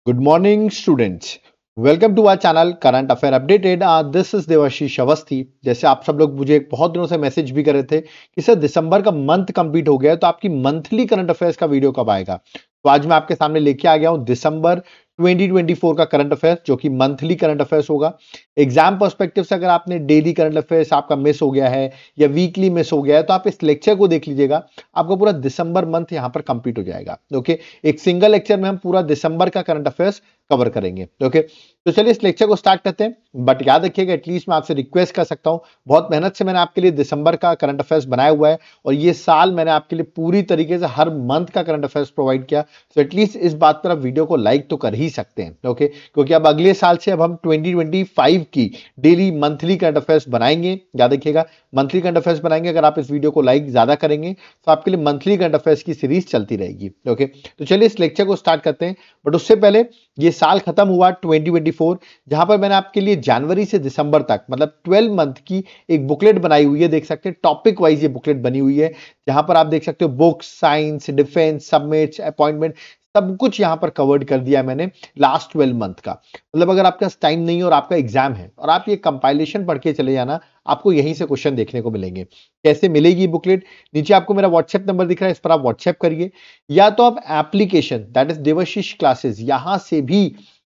Good morning, students. Welcome to our channel current affair updated. This is Devashish Awasthi. जैसे आप सब लोग मुझे बहुत दिनों से मैसेज भी कर रहे थे कि सर दिसंबर का मंथ कंप्लीट हो गया है तो आपकी मंथली करंट अफेयर्स का वीडियो कब आएगा। तो आज मैं आपके सामने लेके आ गया हूं दिसंबर 2024 का करंट अफेयर्स, जो कि मंथली करंट अफेयर्स होगा। एग्जाम पर्सपेक्टिव से अगर आपने डेली करंट अफेयर्स आपका मिस हो गया है या वीकली मिस हो गया है तो आप इस लेक्चर को देख लीजिएगा। आपका पूरा दिसंबर मंथ यहां पर कंप्लीट हो जाएगा। ओके, एक सिंगल लेक्चर में हम पूरा दिसंबर का करंट अफेयर्स कवर करेंगे। ओके, तो चलिए इस लेक्चर को स्टार्ट करते हैं। बट याद रखिएगा, एटलीस्ट मैं आपसे रिक्वेस्ट कर सकता हूं, बहुत मेहनत से मैंने आपके लिए दिसंबर का करंट अफेयर्स बनाया हुआ है और ये साल मैंने आपके लिए पूरी तरीके से हर मंथ का करंट अफेयर्स प्रोवाइड किया। तो एटलीस्ट इस बात पर आप वीडियो को लाइक तो कर ही सकते हैं। ओके, क्योंकि अब अगले साल से अब हम 2025 की डेली मंथली करंट अफेयर्स बनाएंगे। याद रखिएगा, मंथली करंट अफेयर्स बनाएंगे। अगर आप इस वीडियो को लाइक ज्यादा करेंगे तो आपके लिए मंथली करंट अफेयर्स की सीरीज चलती रहेगी। ओके, तो चलिए इस लेक्चर को स्टार्ट करते हैं। बट उससे पहले ये साल खत्म हुआ 2024, जहां पर मैंने आपके लिए जनवरी से दिसंबर तक मतलब 12 मंथ की एक बुकलेट बनाई हुई है। देख सकते हैं टॉपिक वाइज ये बुकलेट बनी हुई है, जहां पर आप देख सकते हो books, science, defence, submits, appointment, सब कुछ यहां पर कवर्ड कर दिया है मैंने लास्ट 12 मंथ का। मतलब अगर आपके पास टाइम नहीं है और आपका एग्जाम है और आप ये कंपाइलेशन पढ़ के चले जाना, आपको यहीं से क्वेश्चन देखने को मिलेंगे। कैसे मिलेगी बुकलेट? नीचे आपको मेरा व्हाट्सएप नंबर दिख रहा है, इस पर आप व्हाट्सएप करिए, या तो आप application that is Devashish classes यहां से भी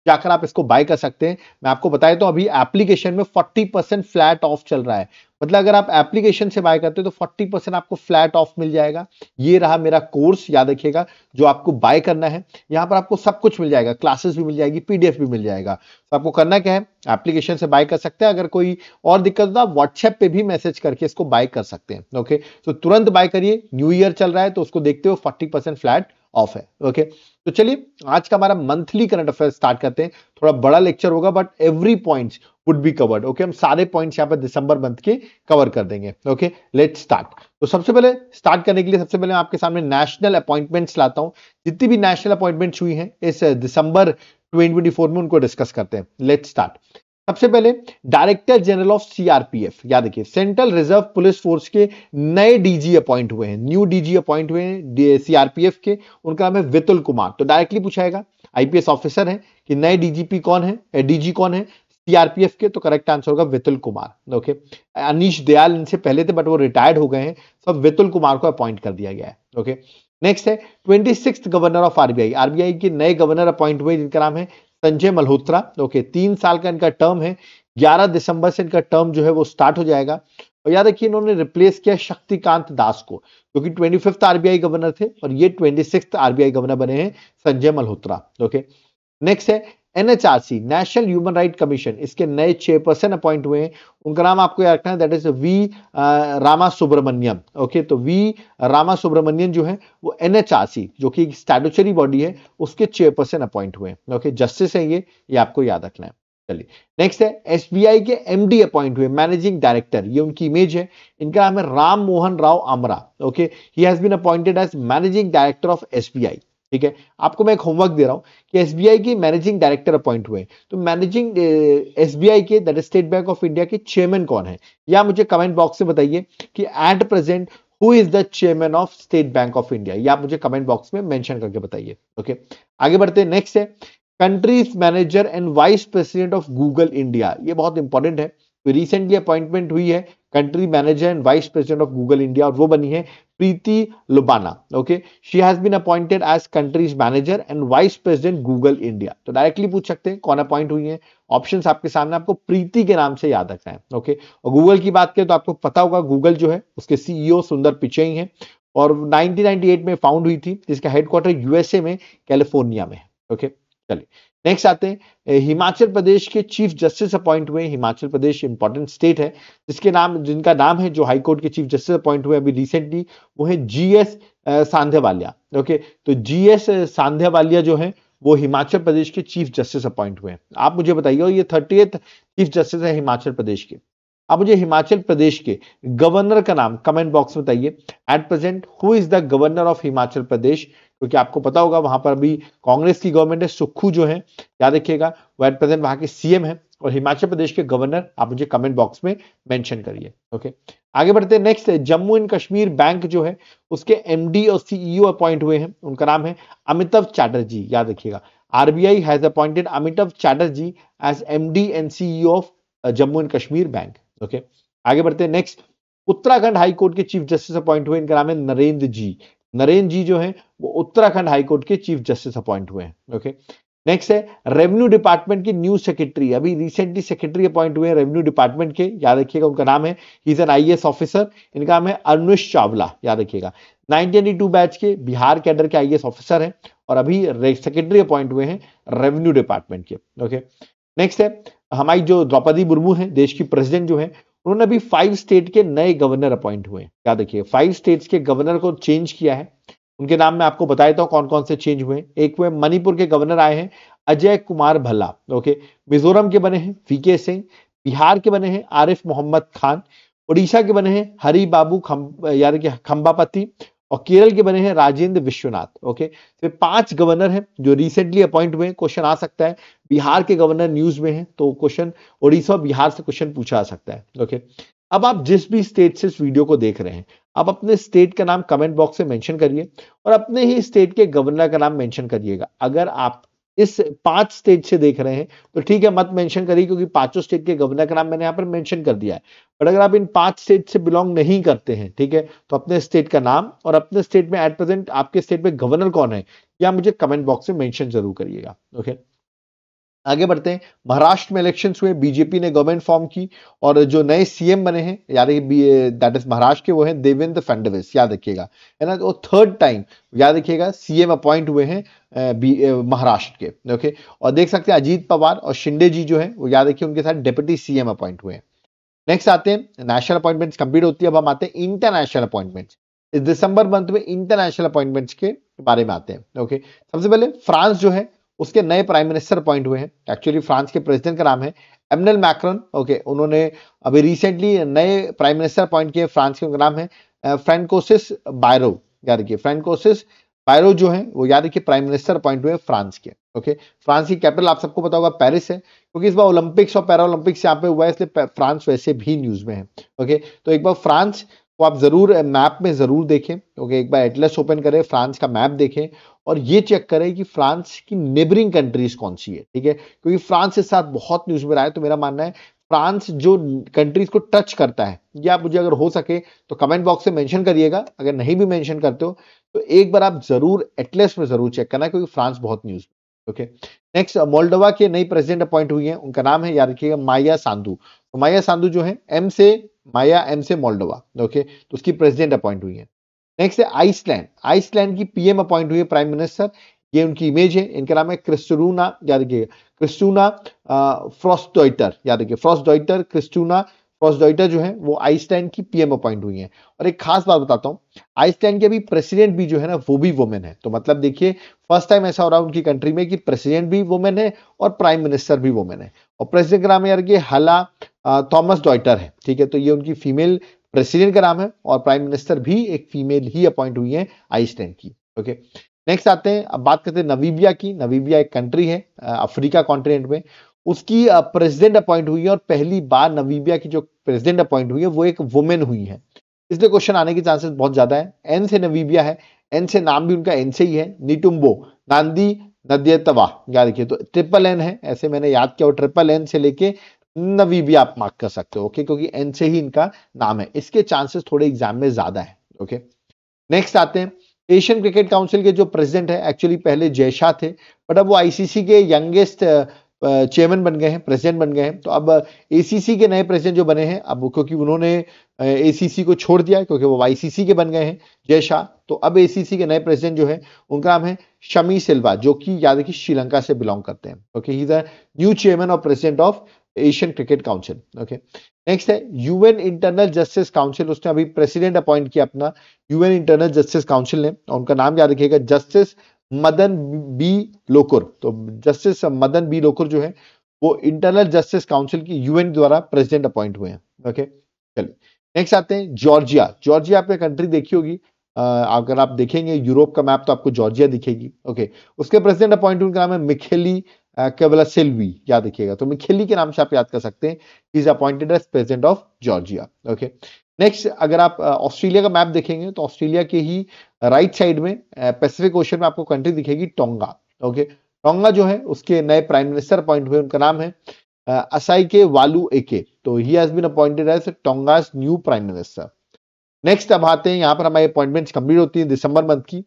जाकर आप इसको बाय कर सकते हैं। मैं आपको बताया तो अभी एप्लीकेशन में 40% फ्लैट ऑफ चल रहा है। मतलब अगर आप एप्लीकेशन से बाय करते हो तो 40% आपको फ्लैट ऑफ मिल जाएगा। ये रहा मेरा कोर्स, याद रखिएगा, जो आपको बाय करना है। यहां पर आपको सब कुछ मिल जाएगा, क्लासेस भी मिल जाएगी, पीडीएफ भी मिल जाएगा। तो आपको करना क्या है, एप्लीकेशन से बाय कर सकते हैं। अगर कोई और दिक्कत हो तो आप व्हाट्सएप पे भी मैसेज करके इसको बाय कर सकते हैं। ओके, तो तुरंत बाय करिए, न्यू ईयर चल रहा है तो उसको देखते हो 40% फ्लैट ऑफ है। ओके, तो चलिए आज का हमारा मंथली करंट अफेयर स्टार्ट करते हैं। थोड़ा बड़ा लेक्चर होगा but every points would be covered. Okay, हम सारे पॉइंट्स यहां पर दिसंबर मंथ के कवर कर देंगे। Okay, let's start. तो सबसे पहले स्टार्ट करने के लिए सबसे पहले मैं आपके सामने नेशनल अपॉइंटमेंट्स लाता हूं। जितनी भी नेशनल अपॉइंटमेंट्स हुई हैं इस दिसंबर 2024 में, उनको डिस्कस करते हैं। Let's start. सबसे पहले डायरेक्टर जनरल ऑफ सीआरपीएफ, याद रखिए सेंट्रल रिजर्व पुलिस फोर्स के नए डीजी अपॉइंट हुए हैं, न्यू डीजी अपॉइंट हुए हैं सीआरपीएफ के। उनका नाम है वितुल कुमार। तो डायरेक्टली पूछाएगा, आईपीएस ऑफिसर है, कि नए डीजीपी कौन है, डीजी कौन है सीआरपीएफ के। तो करेक्ट आंसर होगा वितुल कुमार। ओके, अनीश दयाल इनसे पहले थे बट वो रिटायर्ड हो गए हैं, सब वितुल कुमार को अपॉइंट कर दिया गया है। ओके, नेक्स्ट है 26th governor of RBI. RBI के नए गवर्नर अपॉइंट हुए जिनका नाम है संजय मल्होत्रा। ओके, 3 साल का इनका टर्म है, 11 दिसंबर से इनका टर्म जो है वो स्टार्ट हो जाएगा। और याद रखिए इन्होंने रिप्लेस किया शक्तिकांत दास को, जो कि 25th आरबीआई गवर्नर थे, और ये 26th आरबीआई गवर्नर बने हैं संजय मल्होत्रा। ओके, नेक्स्ट है NHRC, national human right commission. इसके नए चेयरपर्सन अपॉइंट हुए हैं, उनका नाम आपको याद रखना है, that is V Rama Subramaniam. Okay, तो वी रामा सुब्रमण्यम जो है वो एनएचआरसी, जो कि स्टैट्यूटरी बॉडी है, उसके चेयरपर्सन अपॉइंट हुए हैं। ओके, जस्टिस है ये आपको याद रखना है। चलिए नेक्स्ट है एसबीआई के एमडी अपॉइंट हुए, मैनेजिंग डायरेक्टर, ये उनकी इमेज है। इनका नाम है Ram Mohan Rao Amara. Okay, he has been appointed as managing director of SBI. ठीक है, आपको मैं एक होमवर्क दे रहा हूं कि एसबीआई के मैनेजिंग डायरेक्टर अपॉइंट हुए, तो मैनेजिंग एसबीआई के that state bank of India के चेयरमैन कौन है, या मुझे कमेंट बॉक्स से बताइए कि eight present who is the chairman of state bank of India, या आप मुझे कमेंट बॉक्स में मेंशन करके बताइए। ओके, आगे बढ़ते हैं। नेक्स्ट है countries manager and vice president of Google India. ये बहुत इंपॉर्टेंट है, रिसेंटली अपॉइंटमेंट हुई है country manager and vice president of Google India, और वो बनी है Preeti Lubana. Okay, she has been appointed as countries manager and vice president Google India. तो डायरेक्टली पूछ सकते हैं कौन अपॉइंट हुई है, ऑप्शंस आपके सामने, आपको प्रीति के नाम से याद रखना है। ओके, और गूगल की बात करें तो आपको पता होगा गूगल जो है उसके सीईओ सुंदर पिचई हैं, और 1998 में फाउंड हुई थी, जिसका हेडक्वार्टर यूएसए में कैलिफोर्निया में है। ओके, चलिए नेक्स्ट आते हैं हिमाचल प्रदेश के चीफ जस्टिस अपॉइंट हुए। हिमाचल प्रदेश इंपॉर्टेंट स्टेट है, जिनका नाम है, जो हाईकोर्ट के चीफ जस्टिस अपॉइंट हुए अभी रिसेंटली, वो है जीएस सांधेवालिया। ओके, तो जीएस सांधेवालिया जो है वो हिमाचल प्रदेश के चीफ जस्टिस अपॉइंट हुए। आप मुझे बताइए, और ये 30th चीफ जस्टिस है हिमाचल प्रदेश के। अब मुझे हिमाचल प्रदेश के गवर्नर का नाम कमेंट बॉक्स में बताइए, at present who is the governor of Himachal Pradesh, क्योंकि आपको पता होगा वहां पर अभी कांग्रेस की गवर्नमेंट है, सुक्खू जो है, याद रखिएगा, वो एट प्रेजेंट वहां के सीएम है, और हिमाचल प्रदेश के गवर्नर आप मुझे कमेंट बॉक्स में मेंशन करिए। ओके, आगे बढ़ते हैं। Next Jammu and Kashmir bank जो है उसके एमडी और सीईओ अपॉइंट हुए हैं, उनका नाम है अमिताभ चैटर्जी, याद रखिएगा। RBI has appointed Amitabh Chatterjee as MD and CEO of Jammu and Kashmir bank. Okay, आगे बढ़ते हैं। नेक्स्ट, उत्तराखंड हाई कोर्ट के चीफ जस्टिस अपॉइंट हुए, इनका नाम है नरेंद्र जी। नरेंद्र जी जो है वो उत्तराखंड हाई कोर्ट के चीफ जस्टिस अपॉइंट हुए हैं। ओके, नेक्स्ट है रेवेन्यू डिपार्टमेंट के न्यू सेक्रेटरी, अभी रिसेंटली सेक्रेटरी अपॉइंट हुए हैं रेवेन्यू डिपार्टमेंट के, याद रखिएगा उनका नाम है, he is an IAS officer, इनका नाम है अनुष चावला, याद रखिएगा। 1992 बैच के बिहार कैडर के आईएएस ऑफिसर हैं और अभी सेक्रेटरी अपॉइंट हुए हैं रेवेन्यू डिपार्टमेंट के। ओके, नेक्स्ट है हमारी जो द्रौपदी मुर्मू है, देश की प्रेसिडेंट जो है, उन्होंने अभी 5 स्टेट के नए गवर्नर अपॉइंट हुए हैं, याद रखिए 5 स्टेट्स के गवर्नर को चेंज किया है। उनके नाम मैं आपको बता देता हूं कौन कौन से चेंज हुए। एक हुए मणिपुर के गवर्नर आए हैं अजय कुमार भल्ला। ओके, मिजोरम के बने हैं वीके सिंह, बिहार के बने हैं आरिफ मोहम्मद खान, उड़ीसा के बने हैं हरि बाबू यानी कि खंबापति, और केरल के बने हैं राजेंद्र विश्वनाथ। ओके, तो 5 गवर्नर हैं जो रिसेंटली अपॉइंट हुए हैं। क्वेश्चन आ सकता है, बिहार के गवर्नर न्यूज में है तो क्वेश्चन उड़ीसा और बिहार से क्वेश्चन पूछा जा सकता है। ओके, अब आप जिस भी स्टेट से इस वीडियो को देख रहे हैं, आप अपने स्टेट का नाम कमेंट बॉक्स में मेंशन करिए और अपने ही स्टेट के गवर्नर का नाम मेंशन करिएगा। अगर आप इस 5 स्टेट से देख रहे हैं तो ठीक है, मत मेंशन करिए क्योंकि 5 स्टेट के गवर्नर का नाम मैंने यहाँ पर मेंशन कर दिया है। बट अगर आप इन 5 स्टेट से बिलोंग नहीं करते हैं, ठीक है, तो अपने स्टेट का नाम और अपने स्टेट में एट प्रेजेंट आपके स्टेट में गवर्नर कौन है या मुझे कमेंट बॉक्स में मेंशन जरूर करिएगा। ओके, आगे बढ़ते हैं। महाराष्ट्र में इलेक्शंस हुए, बीजेपी ने गवर्नमेंट फॉर्म की और जो नए सीएम बने हैं यानी दैट इज महाराष्ट्र के, वो हैं देवेंद्र फडणवीस, याद रखिएगा, है ना। वो 3rd टाइम याद रखिएगा सीएम अपॉइंट हुए हैं महाराष्ट्र के। ओके, और देख सकते हैं अजीत पवार और शिंदे जी जो है वो याद रखिए उनके साथ डिप्टी सीएम अपॉइंट हुए हैं। नेक्स्ट आते हैं, नेशनल अपॉइंटमेंट्स कंप्लीट होती है, अब हम आते हैं इंटरनेशनल अपॉइंटमेंट्स। इस दिसंबर मंथ में इंटरनेशनल अपॉइंटमेंट्स के बारे में आते हैं। ओके, सबसे पहले फ्रांस जो है उसके नए प्राइम मिनिस्टर अपॉइंट हुए हैं। एक्चुअली फ्रांस के प्रेसिडेंट का नाम है एमनेल मैक्रोन। ओके, उन्होंने अभी रिसेंटली नए प्राइम मिनिस्टर अपॉइंट किए फ्रांस के, उनका नाम है फ्रेंकोसिस बायरो, याद रखिए फ्रेंकोसिस बायरो जो है वो याद रखिए प्राइम मिनिस्टर अपॉइंट हुए फ्रांस के। ओके, फ्रांस की कैपिटल आप सबको पता होगा पेरिस है, क्योंकि इस बार ओलंपिक्स और पैरा ओलंपिक्स यहाँ पे हुआ है इसलिए फ्रांस वैसे भी न्यूज में है। ओके, तो एक बार फ्रांस को आप जरूर मैप में जरूर देखें। ओके, एक बार एटलस ओपन करें, फ्रांस का मैप देखें और ये चेक करें कि फ्रांस की नेबरिंग कंट्रीज कौन सी है, ठीक है, क्योंकि फ्रांस के साथ बहुत न्यूज में रहा है। तो मेरा मानना है फ्रांस जो कंट्रीज को टच करता है, या मुझे अगर हो सके तो कमेंट बॉक्स में मेंशन करिएगा, अगर नहीं भी मेंशन करते हो तो एक बार आप जरूर एटलस में जरूर चेक करना, क्योंकि फ्रांस बहुत न्यूज। ओके, नेक्स्ट मोल्डोवा के नई प्रेसिडेंट अपॉइंट हुई है, उनका नाम है याद रखिएगा माया सांदू। तो माया सांदू जो है माया एम से मोल्डोवा। ओके, तो उसकी प्रेसिडेंट अपॉइंट हुई है। नेक्स्ट है आइसलैंड, आइसलैंड की पीएम अपॉइंट हुई है प्राइम मिनिस्टर, ये उनकी इमेज है, इनका नाम है क्रिस्टूना, याद रखिएगा क्रिस्टूना फ्रॉस्टडॉइटर, याद रखिए फ्रॉस्टडॉइटर, क्रिस्टूना फ्रॉस्टडॉइटर जो है वो आइसलैंड की पीएम अपॉइंट हुई है। और एक खास बात बताता हूं, आइसलैंड के अभी प्रेसिडेंट भी जो है ना वो भी वुमेन है। तो मतलब देखिए फर्स्ट टाइम ऐसा हो रहा है उनकी कंट्री में कि प्रेसिडेंट भी वुमेन है और प्राइम मिनिस्टर भी वुमेन है। और प्रेसिडेंट का नाम यार कि हला थॉमस डॉइटर है, ठीक है, तो ये उनकी फीमेल प्रेसिडेंट का नाम है और प्राइम मिनिस्टर भी एक फीमेल ही अपॉइंट हुई है आइसलैंड की। ओके, नेक्स्ट आते हैं, अब बात करते हैं नमीबिया की। नमीबिया एक कंट्री है अफ्रीका कॉन्टिनेंट में, उसकी प्रेसिडेंट अपॉइंट हुई है और पहली बार नमीबिया की जो प्रेसिडेंट अपॉइंट हुई है वो एक वुमेन हुई है, इसलिए क्वेश्चन आने के चांसेस बहुत ज्यादा है। एन से नमीबिया है, एन से नाम भी उनका एन से ही है, निटुम्बो नांदी नदियतवा, याद रखिए, तो ट्रिपल एन है, ऐसे मैंने याद किया, और ट्रिपल एन से लेके नवीबिया आप मार्क कर सकते हो। ओके, क्योंकि एन से ही इनका नाम है, इसके चांसेस थोड़े एग्जाम में ज्यादा है। ओके, नेक्स्ट आते हैं, एशियन क्रिकेट काउंसिल के जो प्रेसिडेंट है एक्चुअली पहले जयशाह थे, बट अब वो आईसीसी के यंगेस्ट चेयरमैन बन गए हैं, प्रेसिडेंट बन गए हैं। तो अब एसीसी के नए प्रेसिडेंट जो बने हैं, अब क्योंकि उन्होंने एसीसी को छोड़ दिया क्योंकि वो आईसीसी के बन गए हैं जयशाह, तो अब एसीसी के नए प्रेसिडेंट जो है उनका नाम है शमी सिल्वा, जो कि याद रखिए श्रीलंका से बिलोंग करते हैं। Okay, he is the new chairman और president of Asian cricket council. Okay, next है यूएन इंटरनल जस्टिस काउंसिल, उसने अभी प्रेसिडेंट अपॉइंट किया अपना यूएन इंटरनल जस्टिस काउंसिल ने, और उनका नाम याद रखिएगा जस्टिस मदन बी लोकुर। तो जस्टिस मदन बी लोकुर जो है वो इंटरनल जस्टिस काउंसिल की यूएन द्वारा प्रेसिडेंट अपॉइंट हुए हैं। ओके, चलिए नेक्स्ट आते हैं जॉर्जिया। जॉर्जिया आपने कंट्री देखी होगी, अगर आप देखेंगे यूरोप का मैप तो आपको जॉर्जिया दिखेगी। ओके, उसके प्रेसिडेंट अपॉइंट हुए, उनका नाम है मिखेली केवलासिल्वी, याद रखिएगा, तो मिखेली के नाम से आप याद कर सकते हैं, is appointed as president of Georgia. Okay, next अगर आप ऑस्ट्रेलिया का मैप देखेंगे तो ऑस्ट्रेलिया के ही राइट साइड में पैसिफिक ओशन में आपको कंट्री दिखेगी टोंगा। ओके, टोंगा जो है उसके नए प्राइम मिनिस्टर अपॉइंट हुए, उनका नाम है असाइके वालू एके, तो he has been appointed as Tonga's new prime minister. Next अब आते हैं, यहां पर हमारी अपॉइंटमेंट्स कंप्लीट होती है दिसंबर मंथ की।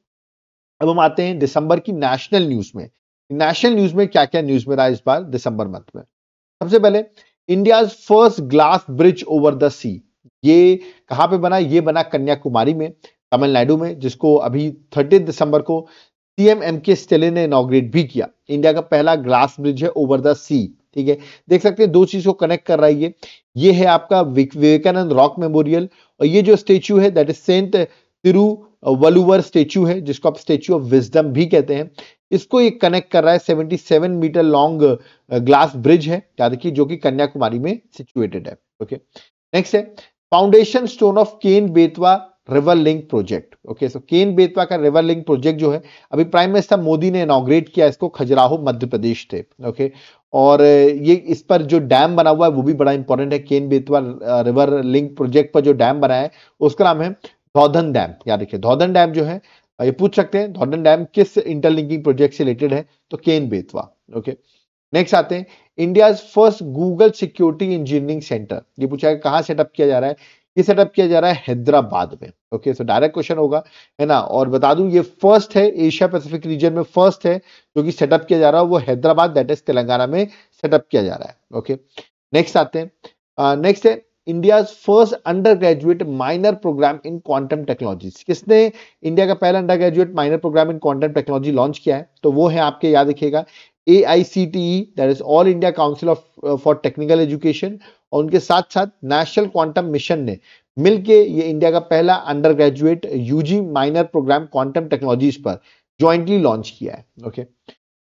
अब हम आते हैं दिसंबर की नेशनल न्यूज में। नेशनल न्यूज में क्या क्या न्यूज में रहा इस बार दिसंबर मंथ में। सबसे पहले, India first glass bridge over the sea, ये कहां पे बना, ये बना कन्याकुमारी में, तमिलनाडु में, जिसको अभी 30 दिसंबर को सीएम एमके स्टैलिन ने इनॉग्रेट भी किया। इंडिया का पहला ग्लास ब्रिज है ओवर द सी, ठीक है। देख सकते हैं दो चीज को कनेक्ट कर रहा है ये है आपका विवेकानंद रॉक मेमोरियल, और ये जो स्टेच्यू है that is saint Thiruvalluvar statue है, जिसको आप स्टेच्यू ऑफ विजडम भी कहते हैं। इसको ये कनेक्ट कर रहा है 77 मीटर लॉन्ग ग्लास ब्रिज है, याद रखिए, जो कि कन्याकुमारी में सिचुएटेड है। ओके, नेक्स्ट है foundation stone of Ken Betwa river link project. Okay, so Ken Betwa का रिवर लिंक प्रोजेक्ट जो है अभी प्राइम मिनिस्टर मोदी ने इनॉग्रेट किया इसको, खजुराहो मध्य प्रदेश थे। ओके, और ये इस पर जो डैम बना हुआ है वो भी बड़ा इंपॉर्टेंट है। केन बेतवा रिवर लिंक प्रोजेक्ट पर जो डैम बना है उसका नाम है धौधन डैम, याद रखिए। धौधन डैम जो है, ये पूछ सकते हैं धौधन डैम किस इंटरलिंकिंग प्रोजेक्ट से रिलेटेड है, तो केन बेतवा। ओके, नेक्स्ट आते हैं, India first Google security engineering centre, ये पूछा है कहां सेटअप किया जा रहा है, ये सेटअप किया जा रहा है हैदराबाद में। ओके, सो डायरेक्ट क्वेश्चन होगा, है ना। और बता दूं ये फर्स्ट है, एशिया पैसिफिक रीजन में फर्स्ट है जो कि सेटअप किया जा रहा है, वो हैदराबाद दैट इज तेलंगाना में सेटअप किया जा रहा है। ओके, नेक्स्ट आते हैं, नेक्स्ट है India first under graduate minor programme in quantum technologies. किसने इंडिया का पहला under graduate minor programme in quantum technology launch किया है, तो वो है आपके, याद रखिएगा, AICTE, that is all India council for technical education, और उनके साथ साथ नेशनल क्वांटम मिशन ने मिलके ये इंडिया का पहला under graduate UG minor programme quantum technologies पर ज्वाइंटली लॉन्च किया है। ओके,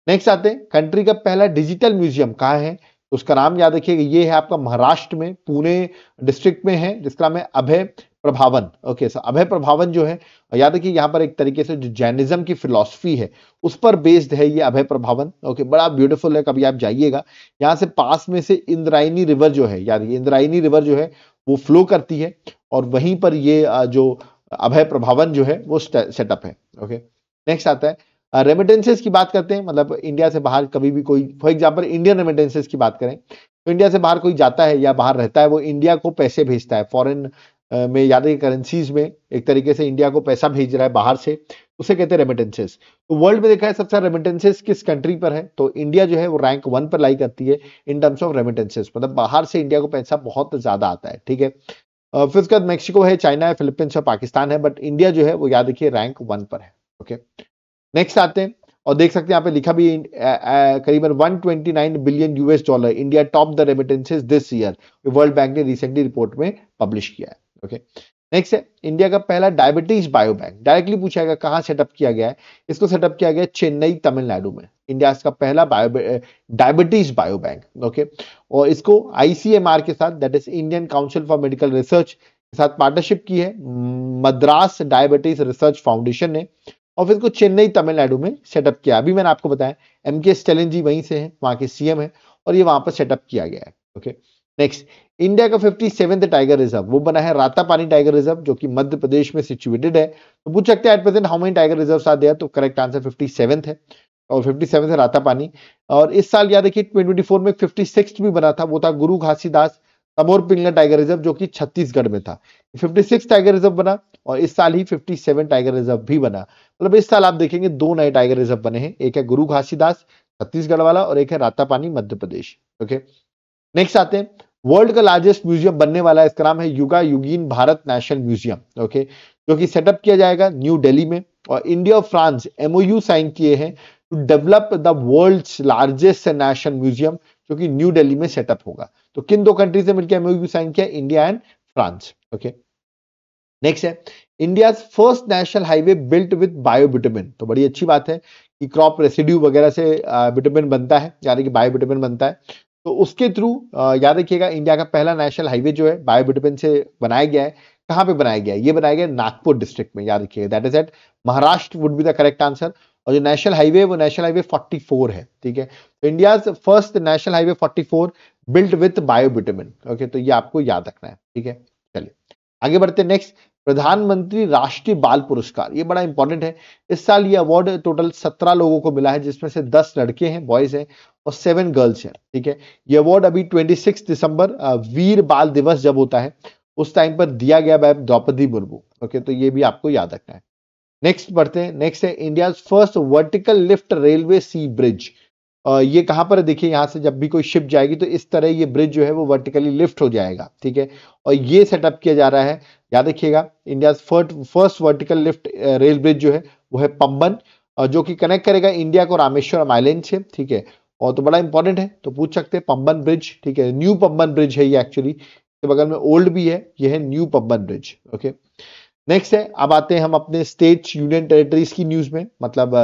नेक्स्ट आते हैं, कंट्री का पहला डिजिटल म्यूजियम कहाँ है, उसका नाम याद रखिएगा, ये है आपका महाराष्ट्र में पुणे डिस्ट्रिक्ट में है, जिसका नाम है अभय प्रभावन। ओके, सो अभय प्रभावन जो है, याद रखिए यहाँ पर एक तरीके से जो जैनिज्म की फिलॉसफी है उस पर बेस्ड है ये अभय प्रभावन। ओके, बड़ा ब्यूटीफुल है, कभी आप जाइएगा। यहाँ से पास में से इंद्रायणी रिवर जो है, याद रखिए इंद्रायणी रिवर जो है वो फ्लो करती है, और वहीं पर ये जो अभय प्रभावन जो है वो सेटअप है। ओके, नेक्स्ट आता है रेमिटेंसेस की बात करते हैं, मतलब इंडिया से बाहर कभी भी कोई, फॉर एग्जांपल इंडियन रेमिटेंसेस की बात करें, तो इंडिया से बाहर कोई जाता है या बाहर रहता है, वो इंडिया को पैसे भेजता है फॉरेन में, याद है करेंसीज में, एक तरीके से इंडिया को पैसा भेज रहा है बाहर से, उसे कहते हैं रेमिटेंसेस। तो वर्ल्ड में देखा है सबसे रेमिटेंसेस किस कंट्री पर है, तो इंडिया जो है वो रैंक 1 पर लाई करती है इन टर्म्स ऑफ रेमिटेंसेस, मतलब बाहर से इंडिया को पैसा बहुत ज्यादा आता है। ठीक है, फिर उसके बाद मैक्सिको है, चाइना है, फिलीपींस और पाकिस्तान है, बट इंडिया जो है वो याद रखिए रैंक 1 पर है। ओके, नेक्स्ट आते हैं, और देख सकते हैं यहाँ पे लिखा भी करीबन 129 billion $, India top the remittances this year, world bank ने रिसेंटली रिपोर्ट में पब्लिश किया है। ओके, नेक्स्ट है इंडिया का पहला डायबिटीज बायो बैंक, डायरेक्टली पूछा गया कहां सेटअप किया गया है, इसको सेटअप किया गया चेन्नई तमिलनाडु में, इंडिया का पहला डायबिटीज बायो बैंक। ओके, और इसको ICMR के साथ, that is Indian council for medical research के साथ पार्टनरशिप की है मद्रास डायबिटीज रिसर्च फाउंडेशन ने, और फिर इसको चेन्नई तमिलनाडु में सेटअप किया। अभी मैंने आपको बताया MK स्टैलिन जी वहीं से हैं, वहां के CM है, और ये वहां पर सेटअप किया गया है। ओके, नेक्स्ट इंडिया का 57th टाइगर रिजर्व वो बना है रातापानी टाइगर रिजर्व, जो कि मध्य प्रदेश में सिचुएटेड है। तो पूछ सकते हैं at present how many tiger reserves are there, तो करेक्ट आंसर 57th है, और 57th है रातापानी। और इस साल याद रखिए 2024 में 56th भी बना था, वो था गुरु घासीदास तमोर पिंगला टाइगर रिजर्व, जो कि छत्तीसगढ़ में था। 56 टाइगर रिजर्व बना, और इस साल ही 57 टाइगर रिजर्व भी बना, मतलब इस साल आप देखेंगे 2 नए टाइगर रिजर्व बने हैं, एक है गुरु घासीदास छत्तीसगढ़ वाला, और एक है रातापानी मध्य प्रदेश। ओके, नेक्स्ट आते हैं, वर्ल्ड का लार्जेस्ट म्यूजियम बनने वाला है, इसका नाम है युगा युगीन भारत नेशनल म्यूजियम। ओके, जो कि सेटअप किया जाएगा न्यू दिल्ली में, और इंडिया और फ्रांस MOU साइन किए हैं to develop the world's largest national museum, जो कि न्यू दिल्ली में सेटअप होगा। तो किन 2 कंट्री से मिलकर MOU साइन किया, India and France. Okay, next है India first national highway built with biobitumen, तो बड़ी अच्छी बात है कि क्रॉप रेसिड्यू वगैरह से बिटुमिन बनता है, यानी कि बायोबिटुमिन बनता है, तो उसके थ्रू याद रखिएगा इंडिया का पहला नेशनल हाईवे जो है बायोबिटुमिन से बनाया गया है। कहां पे बनाया गया है, ये बनाया गया नागपुर डिस्ट्रिक्ट में, याद रखिएगा that is at Maharashtra would be the correct answer. और जो नेशनल हाईवे वो नेशनल हाईवे 44 है। ठीक है, तो India first national highway 44 built with biobitumen. Okay, तो ये आपको याद रखना है। ठीक है, चलिए आगे बढ़ते हैं। नेक्स्ट, प्रधानमंत्री राष्ट्रीय बाल पुरस्कार, ये बड़ा इंपॉर्टेंट है। इस साल ये अवार्ड टोटल 17 लोगों को मिला है, जिसमें से 10 लड़के हैं, बॉयज हैं, और 7 गर्ल्स हैं। ठीक है, ये अवार्ड अभी 26 दिसंबर वीर बाल दिवस जब होता है उस टाइम पर दिया गया मैम द्रौपदी मुर्मू। ओके, तो ये भी आपको याद रखना है। नेक्स्ट बढ़ते हैं। नेक्स्ट है India first vertical lift railway sea bridge. ये कहां पर है देखिए, यहां से जब भी कोई शिप जाएगी तो इस तरह ये ब्रिज जो है वो वर्टिकली लिफ्ट हो जाएगा। ठीक है, और ये सेटअप किया जा रहा है, याद रखिएगा, India first vertical lift rail bridge जो है वो है पंबन, जो कि कनेक्ट करेगा इंडिया को रामेश्वरम आइलैंड से। ठीक है, और तो बड़ा इंपॉर्टेंट है, तो पूछ सकते हैं पंबन ब्रिज। ठीक है, न्यू पंबन ब्रिज है ये, एक्चुअली के बगल में ओल्ड भी है, ये है new Pamban bridge. Okay, next है, अब आते हैं हम अपने स्टेट यूनियन टेरिटरीज की न्यूज में। मतलब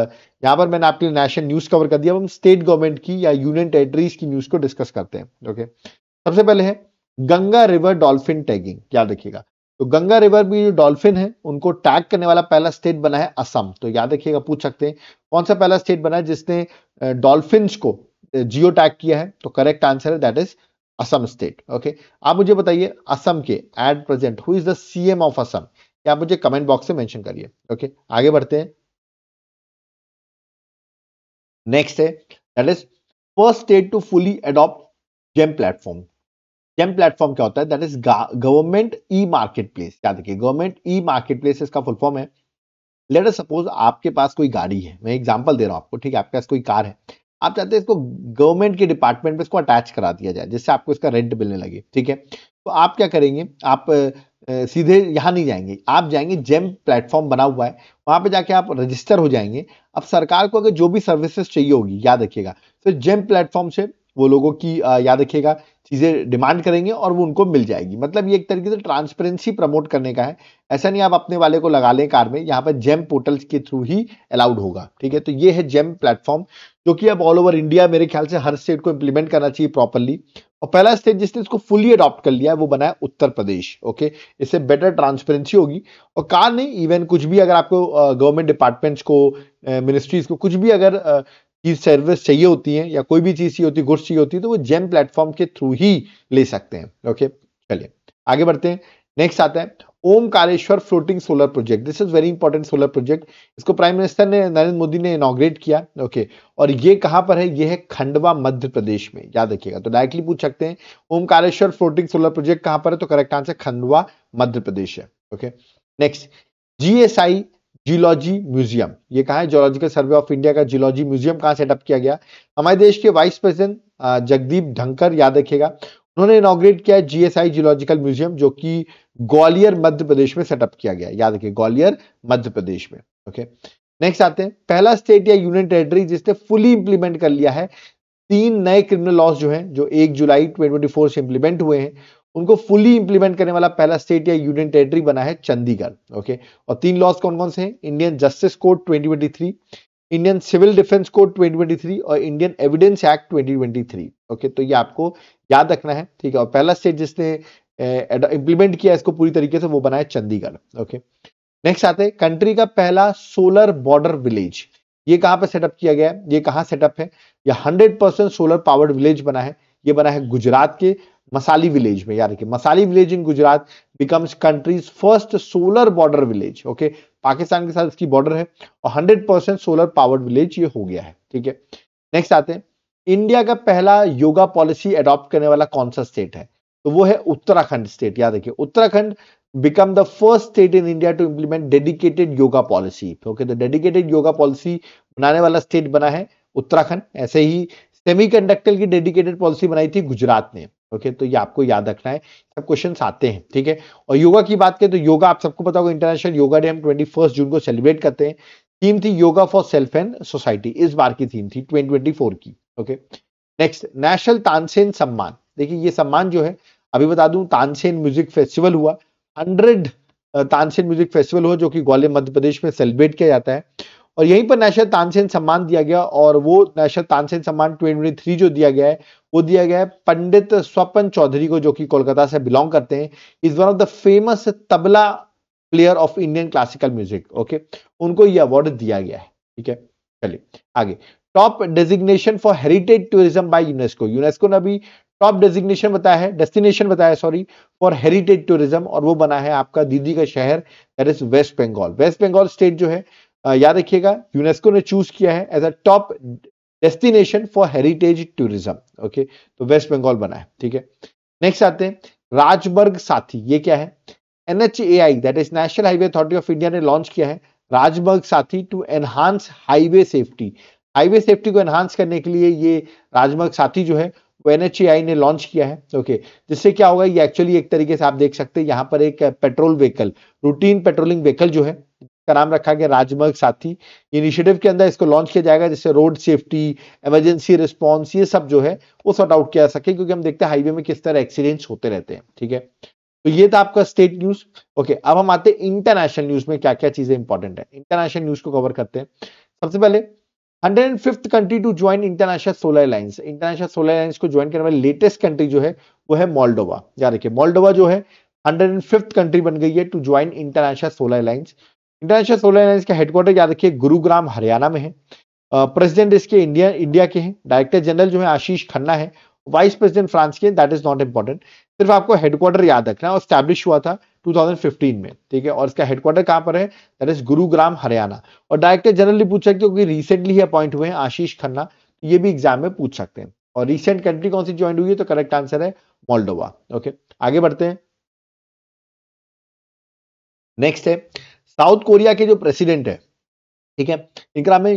यहां पर मैंने आपके लिए नेशनल न्यूज कवर कर दिया, अब हम स्टेट गवर्नमेंट की या यूनियन टेरिटरीज की न्यूज को डिस्कस करते हैं। ओके, सबसे पहले है गंगा रिवर डॉल्फिन टैगिंग, याद रखिएगा। तो गंगा रिवर भी जो डॉल्फिन है उनको टैग करने वाला पहला स्टेट बना है असम। तो याद रखिएगा, पूछ सकते हैं कौन सा पहला स्टेट बना है जिसने डॉल्फिन्स को जियो टैग किया है। तो करेक्ट आंसर है that is Assam state. Okay, आप मुझे बताइए असम के at present who is the CM of Assam, या आप मुझे कमेंट बॉक्स से मेंशन करिए। ओके, आगे बढ़ते हैं। नेक्स्ट है that is first state to fully adopt GeM platform. GeM platform क्या होता है? That is government e market place. याद रखिए, गवर्नमेंट ई मार्केट प्लेस इसका फुल फॉर्म है। लेट अस सपोज आपके पास कोई गाड़ी है, मैं एग्जांपल दे रहा हूं आपको। ठीक है, आपके पास कोई कार है, आप चाहते हैं इसको गवर्नमेंट के डिपार्टमेंट में इसको अटैच करा दिया जाए जिससे आपको इसका रेंट मिलने लगे। ठीक है, तो आप क्या करेंगे, आप सीधे यहां नहीं जाएंगे, आप जाएंगे जेम प्लेटफॉर्म बना हुआ है, वहां पे जाके आप रजिस्टर हो जाएंगे। अब सरकार को अगर जो भी सर्विसेज चाहिए होगी, याद रखिएगा, फिर जेम प्लेटफॉर्म से वो लोगों की याद रखिएगा चीजें डिमांड करेंगे और वो उनको मिल जाएगी। मतलब ये एक तरीके से ट्रांसपेरेंसी प्रमोट करने का है। ऐसा नहीं आप अपने वाले को लगा लें कार में, यहाँ पर जेम पोर्टल के थ्रू ही अलाउड होगा। ठीक है, तो ये है जेम प्लेटफॉर्म, जो कि अब ऑल ओवर इंडिया मेरे ख्याल से हर स्टेट को इंप्लीमेंट करना चाहिए प्रॉपरली। और पहला स्टेट जिसने इसको फुली अडॉप्ट कर लिया है वो बना है उत्तर प्रदेश। ओके, इससे बेटर ट्रांसपेरेंसी होगी। और कार नहीं, इवन कुछ भी अगर आपको गवर्नमेंट डिपार्टमेंट्स को, मिनिस्ट्रीज को कुछ भी अगर चीज सर्विस चाहिए होती है या कोई भी चीज चाहिए होती है, गुड्स चाहिए होती है, तो वो जेम प्लेटफॉर्म के थ्रू ही ले सकते हैं। ओके, चलिए आगे बढ़ते हैं। नेक्स्ट आता है Omkareshwar floating solar project. This is very important solar project. इसको प्राइम मिनिस्टर ने नरेंद्र मोदी ने इनॉग्रेट किया। ओके, और ये कहां पर है? ये है खंडवा मध्य प्रदेश में, याद रखिएगा। तो डायरेक्टली पूछ सकते हैं ओमकारेश्वर फ्लोटिंग सोलर प्रोजेक्ट कहां पर है? तो करेक्ट आंसर खंडवा मध्य प्रदेश है। Okay, next GSI geology museum, ये कहां है? जियोलॉजिकल सर्वे ऑफ इंडिया का जियोलॉजी म्यूजियम कहां सेटअप किया गया? हमारे देश के वाइस प्रेसिडेंट जगदीप धनखड़, याद रखिएगा, उन्होंने इनॉग्रेट किया जीएसआई जियोलॉजिकल म्यूजियम, जो कि ग्वालियर मध्य प्रदेश में सेटअप किया गया। याद रखिए, ग्वालियर मध्य प्रदेश में। ओके, नेक्स्ट आते हैं पहला स्टेट या यूनियन टेरिटरी जिसने फुली इंप्लीमेंट कर लिया है 3 नए क्रिमिनल लॉज जो हैं, जो 1 जुलाई 2024 से इंप्लीमेंट हुए हैं, उनको फुली इंप्लीमेंट करने वाला पहला स्टेट या यूनियन टेरिटरी बना है चंडीगढ़। ओके, और 3 लॉज कौन कौन से हैं? Indian justice code 2023, Indian civil defence code 2023 और इंडियन एविडेंस एक्ट 2023। ओके, तो ये आपको याद रखना है। ठीक है, और पहला स्टेट जिसने इंप्लीमेंट किया इसको पूरी तरीके से वो बना है चंडीगढ़। ओके, नेक्स्ट आते हैं कंट्री का पहला सोलर बॉर्डर विलेज। ये कहां पे सेटअप किया गया है? ये कहां सेटअप है? ये 100% सोलर पावर्ड विलेज बना है। ये बना है गुजरात के मसाली विलेज में। याद रखिए, Masali village in Gujarat becomes country's first solar border village. Okay, Pakistan के साथ इसकी बॉर्डर है और 100% सोलर पावर्ड विलेज ये हो गया है। ठीक है, नेक्स्ट आते हैं इंडिया का पहला योगा पॉलिसी अडॉप्ट करने वाला कौन सा स्टेट है? तो वो है उत्तराखंड स्टेट। याद रखिए, Uttarakhand become the first state in India to implement dedicated yoga policy. Okay, तो dedicated yoga policy बनाने वाला स्टेट बना है उत्तराखंड। ऐसे ही सेमीकंडक्टर की डेडिकेटेड पॉलिसी बनाई थी गुजरात ने। ओके, तो ये आपको याद रखना है, सब क्वेश्चंस आते हैं। ठीक है, और योगा की बात करें तो योगा आप सबको पता होगा, इंटरनेशनल योगा डे हम 21 जून को सेलिब्रेट करते हैं। थीम थी yoga for self and society, इस बार की थीम थी 2024 की। ओके, नेक्स्ट नेशनल तानसेन सम्मान। देखिए, ये सम्मान जो है, अभी बता दूं, तानसेन म्यूजिक फेस्टिवल हुआ, 100 तानसेन म्यूजिक फेस्टिवल हुआ, जो कि ग्वालियर मध्य प्रदेश में सेलिब्रेट किया जाता है। और यहीं पर नेशनल तानसेन सम्मान दिया गया, और वो नेशनल तानसेन सम्मान 2023 जो दिया गया है वो दिया गया है पंडित स्वपन चौधरी को, जो कि कोलकाता से बिलोंग करते हैं। Is one of the famous tabla player of Indian classical music. Okay, उनको ये अवार्ड दिया गया है। ठीक है, चलिए आगे। Top designation for heritage tourism by UNESCO. UNESCO ने अभी टॉप डेजिग्नेशन बताया है, डेस्टिनेशन बताया सॉरी, फॉर हेरिटेज टूरिज्म, और वो बना है आपका दीदी का शहर, that is West Bengal. West Bengal state जो है याद रखिएगा यूनेस्को ने चूज किया है as a top destination for heritage tourism. Okay, तो वेस्ट बंगाल बना है, ठीक है। नेक्स्ट आते हैं राजबर्ग साथी, ये क्या है? NHAI that is national highway authority of India ने लॉन्च किया है Rajmarg Saathi to enhance highway safety. Highway safety को एनहांस करने के लिए ये राजबर्ग साथी जो है वो NHAI ने लॉन्च किया है। ओके, जिससे क्या होगा, ये एक्चुअली एक तरीके से आप देख सकते हैं यहाँ पर एक petrol vehicle, routine patrolling vehicle जो है, इसका नाम रखा गया राजमार्ग साथी। इनिशिएटिव के अंदर इसको लॉन्च किया जाएगा जिससे रोड सेफ्टी, इमरजेंसी रिस्पॉन्स, ये सब जो है वो सॉर्ट आउट किया जा सके, क्योंकि हम देखते हैं हाईवे में किस तरह एक्सीडेंट्स होते रहते हैं, ठीक है। तो ये था आपका स्टेट न्यूज। ओके, अब हम आते हैं इंटरनेशनल न्यूज में क्या क्या चीजें इंपॉर्टेंट है। इंटरनेशनल न्यूज को कवर करते हैं। सबसे पहले 105th country to join international solar alliance. International solar alliance को ज्वाइन करने वाली लेटेस्ट कंट्री जो है वो है मोल्डोवा। याद रखिए, मोल्डोवा जो है 105th कंट्री बन गई है to join international solar alliance. International solar alliance का हेडक्वार्टर याद रखिए गुरुग्राम हरियाणा में है। प्रेसिडेंट इसके इंडिया के हैं। डायरेक्टर जनरल जो है आशीष खन्ना है। वाइस प्रेसिडेंट फ्रांस के, दैट इज नॉट इंपॉर्टेंट, सिर्फ आपको हेडक्वार्टर याद रखना है। और स्टैब्लिश हुआ था 2015 में, ठीक है। और इसका हेडक्वार्टर कहां पर है? That is Gurugram Haryana. और डायरेक्टर जनरल भी पूछ सकते हो क्योंकि रिसेंटली ही अपॉइंट हुए हैं आशीष खन्ना, ये भी एग्जाम में पूछ सकते हैं। और रिसेंट कंट्री कौन सी ज्वाइन हुई है? तो करेक्ट आंसर है मोल्डोवा। ओके, आगे बढ़ते हैं। नेक्स्ट है साउथ कोरिया के जो प्रेसिडेंट है, ठीक है, इनका नाम है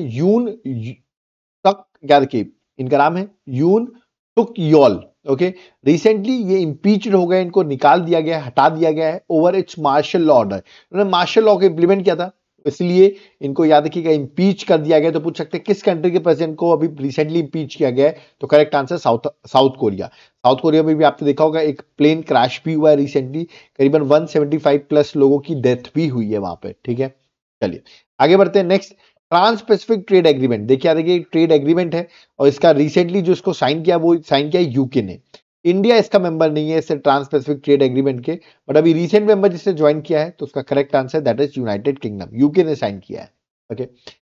तक, याद रखिए इनका नाम है यून तुक योल। ओके, रिसेंटली ये इम्पीच्ड हो गए, इनको निकाल दिया गया है, हटा दिया गया है over its martial law order. उन्होंने मार्शल लॉ को इंप्लीमेंट किया था, इसलिए इनको याद रखिएगा इम्पीच कर दिया गया। तो पूछ सकते हैं किस कंट्री के प्रेसिडेंट को अभी रिसेंटली इम्पीच किया गया है? तो correct answer south Korea. South Korea में भी आपने देखा होगा एक प्लेन क्रैश भी हुआ है रिसेंटली, करीबन 175 प्लस लोगों की डेथ भी हुई है वहां पे, ठीक है। चलिए आगे बढ़ते हैं। Next trans Pacific trade agreement. देखिए ट्रेड एग्रीमेंट है और इसका रिसेंटली जो इसको साइन किया वो साइन किया यूके ने। इंडिया इसका मेंबर नहीं है इससे ट्रांस पैसिफिक ट्रेड एग्रीमेंट के, बट अभी रिसेंट मेंबर जिसने ज्वाइन किया है तो उसका correct answer that is United kingdom, UK ने साइन किया है। Okay,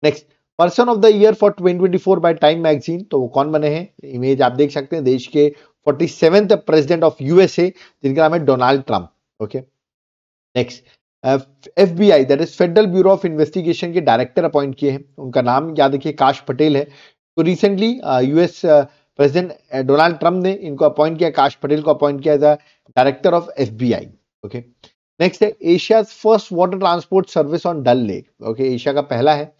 next person of the year for 2024 by time magazine. तो वो कौन बने हैं? इमेज आप देख सकते हैं, देश के 47th प्रेसिडेंट ऑफ यूएसए, जिनका नाम है Donald Trump. Okay, next FBI that is federal bureau of investigation के डायरेक्टर अपॉइंट किए हैं, उनका नाम याद रखिए काश पटेल है। तो recently US president Donald Trump ने इनको अपॉइंट किया, काश पटेल को अपॉइंट किया as director of FBI। Okay, next है Asia first water transport service on Dal lake. Okay, Asia का पहला है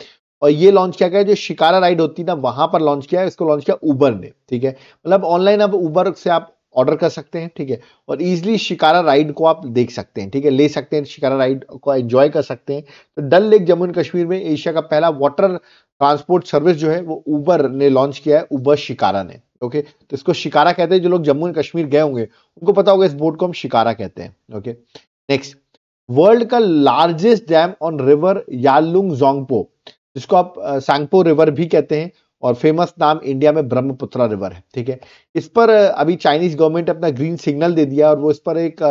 और ये लॉन्च किया गया जो शिकारा राइड होती है ना वहां पर लॉन्च किया है, इसको लॉन्च किया उबर ने, ठीक है। मतलब ऑनलाइन अब उबर से आप ऑर्डर कर सकते हैं, ठीक है, और इजीली शिकारा राइड को आप देख सकते हैं, ठीक है, ले सकते हैं, शिकारा राइड को एंजॉय कर सकते हैं। तो डल लेक जम्मू एंड कश्मीर में एशिया का पहला वाटर ट्रांसपोर्ट सर्विस जो है वो उबर ने लॉन्च किया है, उबर शिकारा ने। ओके, तो इसको शिकारा कहते हैं। जो लोग जम्मू एंड कश्मीर गए होंगे उनको पता होगा इस बोट को हम शिकारा कहते हैं। ओके, नेक्स्ट वर्ल्ड का largest dam on river Yalung जोंगपो, जिसको आप सांगपो रिवर भी कहते हैं, और फेमस नाम इंडिया में ब्रह्मपुत्रा रिवर है, ठीक है। इस पर अभी चाइनीज गवर्नमेंट अपना ग्रीन सिग्नल दे दिया और वो इस पर एक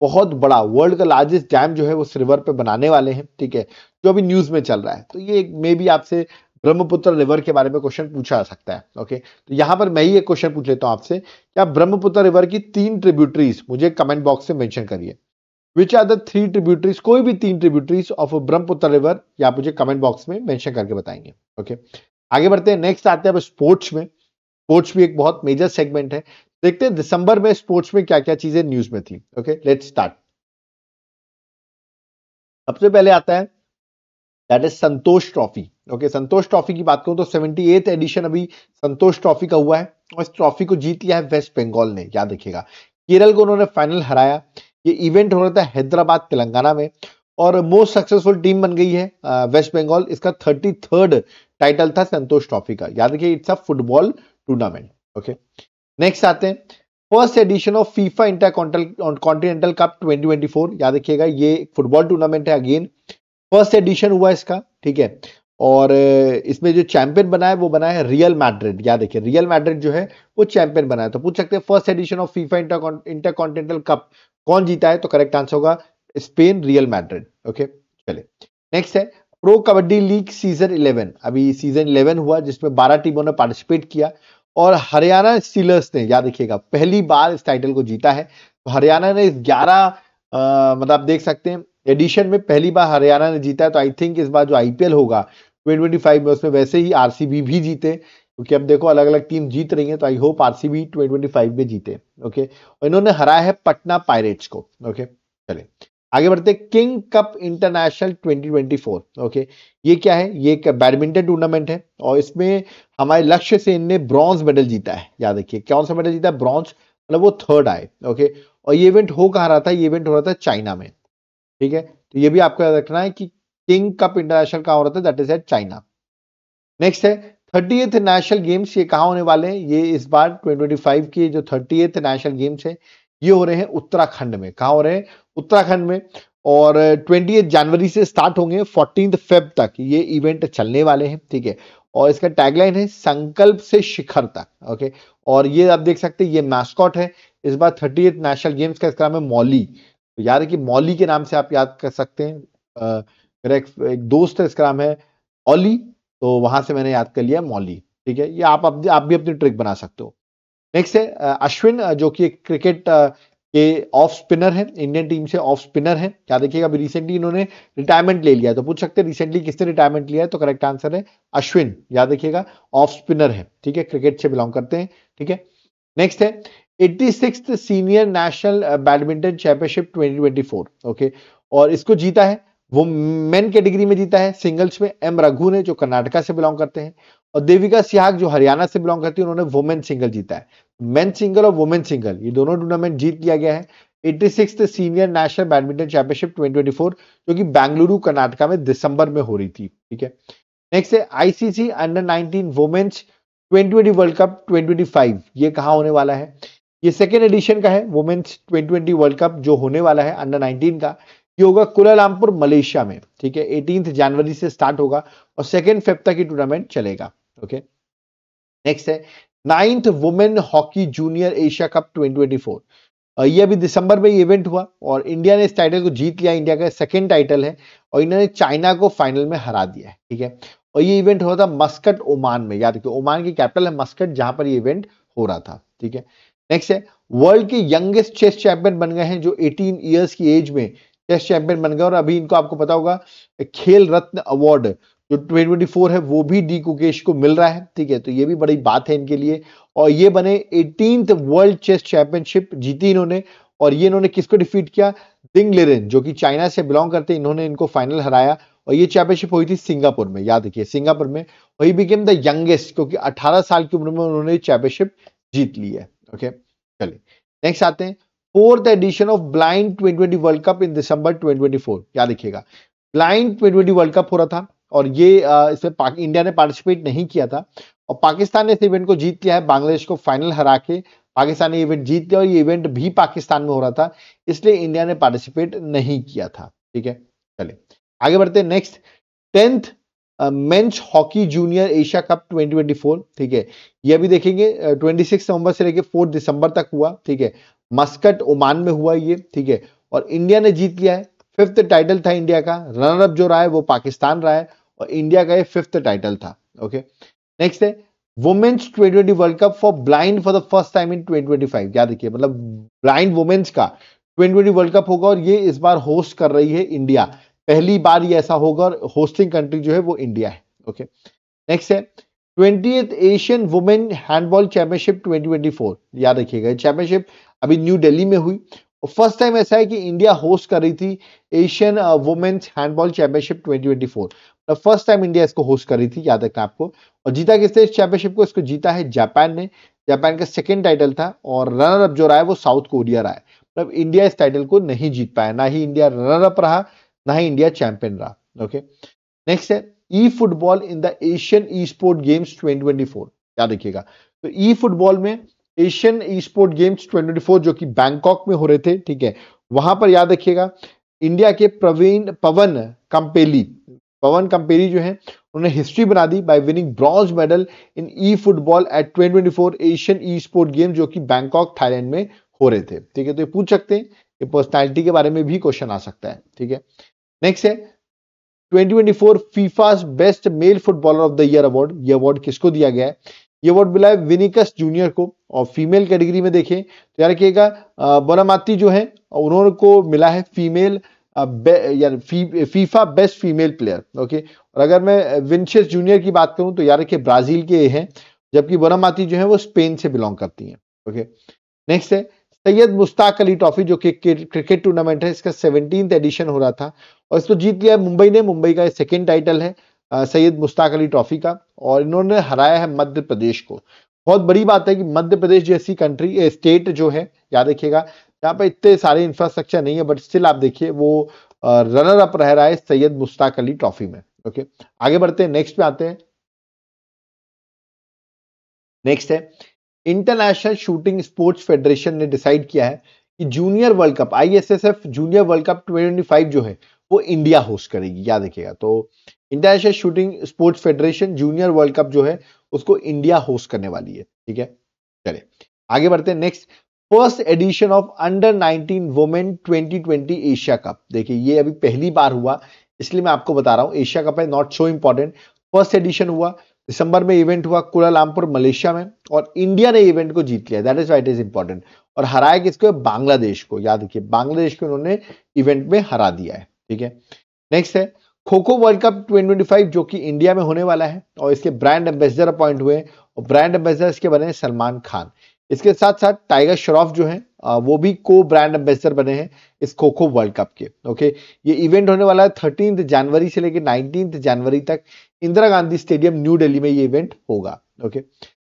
बहुत बड़ा वर्ल्ड का लार्जेस्ट डैम जो है वो उस रिवर पे बनाने वाले हैं, ठीक है, जो अभी न्यूज में चल रहा है। तो ये मे भी आपसे ब्रह्मपुत्र रिवर के बारे में क्वेश्चन पूछा जा सकता है। ओके, तो यहां पर मैं ही एक क्वेश्चन पूछ लेता हूं आपसे, क्या ब्रह्मपुत्र रिवर की 3 ट्रिब्यूटरीज मुझे कमेंट बॉक्स में मेंशन करिए। विच आर द 3 ट्रिब्यूटरीज, कोई भी 3 ट्रिब्यूटरीज ऑफ ब्रह्मपुत्र रिवर, या आप मुझे कमेंट बॉक्स में मेंशन करके बताएंगे। ओके, आगे बढ़ते हैं। नेक्स्ट आते हैं अब स्पोर्ट्स में। स्पोर्ट्स भी एक बहुत मेजर सेगमेंट है। देखते हैं दिसंबर में स्पोर्ट्स में क्या क्या चीजें न्यूज में थी। Okay, let's start. सबसे पहले आता है that is Santosh trophy. Okay, Santosh trophy की बात करूं तो 78th एडिशन अभी संतोष ट्रॉफी का हुआ है और इस ट्रॉफी को जीत लिया है वेस्ट बंगाल ने। याद रखिएगा केरल को उन्होंने फाइनल हराया। ये इवेंट हो रहा था हैदराबाद तेलंगाना में और मोस्ट सक्सेसफुल टीम बन गई है वेस्ट बंगाल। इसका 33rd टाइटल था संतोष ट्रॉफी का। याद रखिए it's a football tournament. Okay, next आते हैं first edition of FIFA inter continental cup 2024। याद रखिएगा ये फुटबॉल टूर्नामेंट है, अगेन फर्स्ट एडिशन हुआ इसका, ठीक है। और इसमें जो चैंपियन बना है वो बना है रियल मैड्रिड। याद रखिए रियल मैड्रिड जो है वो चैंपियन बना है। तो पूछ सकते हैं first edition of FIFA inter continental cup कौन जीता है? तो करेक्ट आंसर होगा स्पेन, रियल मैड्रिड। ओके, चलिए नेक्स्ट है प्रो कबड्डी लीग सीजन 11। अभी सीजन 11 हुआ जिसमें 12 टीमों ने पार्टिसिपेट किया और हरियाणा स्टीलर्स ने, याद रखिएगा, पहली बार इस टाइटल को जीता है। तो हरियाणा ने 11 मतलब आप देख सकते हैं एडिशन में पहली बार हरियाणा ने जीता है। तो आई थिंक इस बार जो आईपीएल होगा 2025 में उसमें वैसे ही आरसीबी भी जीते, क्योंकि अब देखो अलग अलग टीम जीत रही है। तो आई होप आरसीबी 2025 में जीते। ओके, और इन्होंने हराया है पटना पायरेट्स को। ओके, चले आगे बढ़ते। King cup international 2024। ओके, ये क्या है? ये एक बैडमिंटन टूर्नामेंट है और इसमें हमारे लक्ष्य सेन ने ब्रॉन्ज मेडल जीता है। याद रखिए कौन सा मेडल जीता है? ब्रॉन्ज, मतलब वो थर्ड आए। ओके, और ये इवेंट हो कहाँ रहा था? ये इवेंट हो रहा था चाइना में। ठीक है, तो ये भी आपको याद रखना है कि किंग कप इंटरनेशनल कहाँ हो रहा था, that is at China. Next है 30th नेशनल गेम्स। ये कहाँ होने वाले हैं? ये इस बार 2025 के जो 30th नेशनल गेम्स है ये हो रहे हैं उत्तराखंड में। कहाँ हो रहे हैं? उत्तराखंड में। और 20 जनवरी से स्टार्ट होंगे 14 फेब तक ये इवेंट चलने वाले हैं। ठीक है, और इसका टैगलाइन है संकल्प से शिखर तक। ओके, और ये आप देख सकते हैं ये मैस्कॉट है इस बार 30th नेशनल गेम्स का। इसका नाम है मौली। तो याद है कि मौली के नाम से आप याद कर सकते हैं। मेरा एक दोस्त है, इसका नाम है ओली, तो वहां से मैंने याद कर लिया मौली। ठीक है, ये आप भी अपनी ट्रिक बना सकते हो। नेक्स्ट है अश्विन, जो कि एक क्रिकेट के ऑफ स्पिनर है, इंडियन टीम से ऑफ स्पिनर है। क्या देखिएगा अभी रिसेंटली इन्होंने रिटायरमेंट ले लिया है। तो पूछ सकते हैं रिसेंटली किसने रिटायरमेंट लिया है? तो करेक्ट आंसर है अश्विन। याद रखिएगा ऑफ स्पिनर है। ठीक है, क्रिकेट से बिलोंग करते हैं। ठीक है, नेक्स्ट है 86th senior national badminton championship 2024। Okay, और इसको जीता है वो मेन कैटेगरी में जीता है सिंगल्स में एम रघु ने, जो कर्नाटका से बिलोंग करते हैं, और देविका सिहाग जो हरियाणा से बिलोंग करती है, उन्होंने वुमेन सिंगल जीता है। मेन सिंगल और वुमेन सिंगल ये दोनों टूर्नामेंट जीत लिया गया है 86th senior national badminton championship 2024, जो कि बेंगलुरु कर्नाटका में दिसंबर में हो रही थी। ठीक है, नेक्स्ट है ICC under 19 women's 2020 world cup 2025। ये कहाँ होने वाला है? ये सेकेंड एडिशन का है वुमेन्स 2020 वर्ल्ड कप जो होने वाला है अंडर 19 का। ये होगा कुलालमपुर मलेशिया में। ठीक है, 18 जनवरी से स्टार्ट होगा और 2 फेब तक ये टूर्नामेंट चलेगा। ओके, नेक्स्ट है 9th women hockey junior Asia cup 2024। ये अभी दिसंबर में इवेंट हुआ और इंडिया ने इस टाइटल को जीत लिया। इंडिया का सेकंड टाइटल है और इन्होंने चाइना को फाइनल में हरा दिया है। ठीक है, और ये इवेंट हो रहा था मस्कट ओमान में। याद रखिए ओमान की कैपिटल है मस्कट, जहां पर ये इवेंट हो रहा था। ठीक है, नेक्स्ट है वर्ल्ड के यंगेस्ट चेस चैंपियन बन गए हैं, जो 18 ईयर्स की एज में चेस चैंपियन बन गए। और अभी इनको आपको पता होगा खेल रत्न अवार्ड जो 2024 है वो भी डी कुकेश को मिल रहा है। ठीक है, तो ये भी बड़ी बात है इनके लिए। और ये बने 18th वर्ल्ड चेस चैंपियनशिप जीती इन्होंने। और ये इन्होंने किसको डिफीट किया? दिंग लिरेन, जो कि चाइना से बिलोंग करते हैं, इन्होंने इनको फाइनल हराया। और ये चैंपियनशिप हुई थी सिंगापुर में। याद रखिए सिंगापुर में। वही बिकेम द यंगेस्ट, क्योंकि 18 साल की उम्र में उन्होंने चैंपियनशिप जीत ली है। ओके, चलिए नेक्स्ट आते हैं 4th edition of blind 2020 world cup in December 2024। याद रखिएगा ब्लाइंड 2020 वर्ल्ड कप हो रहा था और ये इसमें इंडिया ने पार्टिसिपेट नहीं किया था और पाकिस्तान ने इस इवेंट को जीत लिया है। बांग्लादेश को फाइनल हरा के पाकिस्तान ने इवेंट जीत लिया और ये इवेंट भी पाकिस्तान में हो रहा था, इसलिए इंडिया ने पार्टिसिपेट नहीं किया था। ठीक है, चलिए आगे बढ़ते हैं। Next 10th men's hockey junior Asia cup 2024। ठीक है, ये अभी देखेंगे 26 नवंबर से लेकर 4 दिसंबर तक हुआ। ठीक है, मस्कट ओमान में हुआ ये। ठीक है, और इंडिया ने जीत लिया है। 5th टाइटल था इंडिया का। रनर अप जो रहा है वो पाकिस्तान रहा है और इंडिया का ये 5th टाइटल था। ओके, नेक्स्ट है women's 2020 world cup for blind for the first time in 2025। याद रखिए मतलब ब्लाइंड वुमेन्स का 2020 वर्ल्ड कप होगा और ये इस बार होस्ट कर रही है इंडिया। पहली बार ये ऐसा होगा और होस्टिंग कंट्री जो है वो इंडिया है। ओके, नेक्स्ट है 20th Asian women handball championship 2024। याद रखिएगा चैंपियनशिप अभी न्यू दिल्ली में हुई और फर्स्ट टाइम ऐसा है कि इंडिया होस्ट कर रही थी Asian women's handball championship 2024। First time India इसको होस्ट कर रही थी, याद रखना आपको। और जीता किसने इस चैंपियनशिप को? इसको जीता है जापान ने। जापान का सेकंड टाइटल था और रनर अप जो रहा है वो साउथ कोरिया रहा है। मतलब इंडिया इस टाइटल को नहीं जीत पाया, ना ही इंडिया रनर अप रहा, ना ही इंडिया चैंपियन रहा। ओके, नेक्स्ट है e football in the Asian e sport games 2024। याद रखिएगा तो ई फुटबॉल में एशियन ई स्पोर्ट गेम्स 2024 जो कि बैंकॉक में हो रहे थे। ठीक है, वहां पर याद रखिएगा इंडिया के पवन कंपेली जो है उन्होंने हिस्ट्री बना दी by winning bronze medal in e football at 2024 Asian e sport game जो कि बैंकॉक थाईलैंड में हो रहे थे। ठीक है, तो ये पूछ सकते हैं, ये पर्सनालिटी के बारे में भी क्वेश्चन आ सकता है। ठीक है, नेक्स्ट है 2024 FIFA best male footballer of the year award. ये अवार्ड किसको दिया गया है? ये अवार्ड मिला है विनिकस जूनियर को। और फीमेल कैटेगरी में देखें तो याद रखिएगा बोनामाती जो है उन्होंने को मिला है female FIFA best female player. Okay, और अगर मैं विनिशियस जूनियर की बात करूं तो याद रखिए ब्राजील के हैं, जबकि बोनामाती जो है वो स्पेन से बिलोंग करती हैं। ओके, नेक्स्ट है सैयद मुश्ताक अली ट्रॉफी, जो कि क्रिकेट टूर्नामेंट है, इसका 17th एडिशन हो रहा था और इसको जीत लिया है मुंबई ने। मुंबई का सेकंड टाइटल है सैयद मुश्ताक अली ट्रॉफी का, और इन्होंने हराया है मध्य प्रदेश को। बहुत बड़ी बात है कि मध्य प्रदेश जैसी कंट्री स्टेट जो है, याद रखिएगा यहाँ पे इतने सारे इंफ्रास्ट्रक्चर नहीं है, बट स्टिल आप देखिए वो रनर अप रह रहा है सैयद मुश्ताक अली ट्रॉफी में। ओके, आगे बढ़ते हैं, नेक्स्ट पे आते हैं। नेक्स्ट है इंटरनेशनल शूटिंग स्पोर्ट्स फेडरेशन ने डिसाइड किया है कि junior world cup ISSF junior world cup 2025 जो है वो इंडिया होस्ट करेगी, याद रखिएगा। तो international shooting sports federation junior world cup जो है उसको इंडिया होस्ट करने वाली है। ठीक है, चलिए आगे बढ़ते हैं। Next, first edition of under 19 women 2020 Asia cup. देखिए ये अभी पहली बार हुआ, इसलिए मैं आपको बता रहा हूं। एशिया कप है, not so important. First edition हुआ दिसंबर में, इवेंट हुआ कुलालमपुर मलेशिया में, और इंडिया ने इवेंट को जीत लिया, that is white is important. और हराया किसको? बांग्लादेश को। याद रखिए बांग्लादेश को उन्होंने इवेंट में हरा दिया है। ठीक है, नेक्स्ट है खो खो वर्ल्ड कप 2025 जो कि इंडिया में होने वाला है, और इसके ब्रांड एम्बेसडर अपॉइंट हुए, और ब्रांड एम्बेसडर इसके बने सलमान खान। इसके साथ साथ टाइगर श्रॉफ जो है वो भी को ब्रांड एम्बेसडर बने हैं इस खो खो वर्ल्ड कप के। ओके, ये इवेंट होने वाला है 13 जनवरी से लेकर 19 जनवरी तक इंदिरा गांधी स्टेडियम न्यू दिल्ली में ये इवेंट होगा। ओके,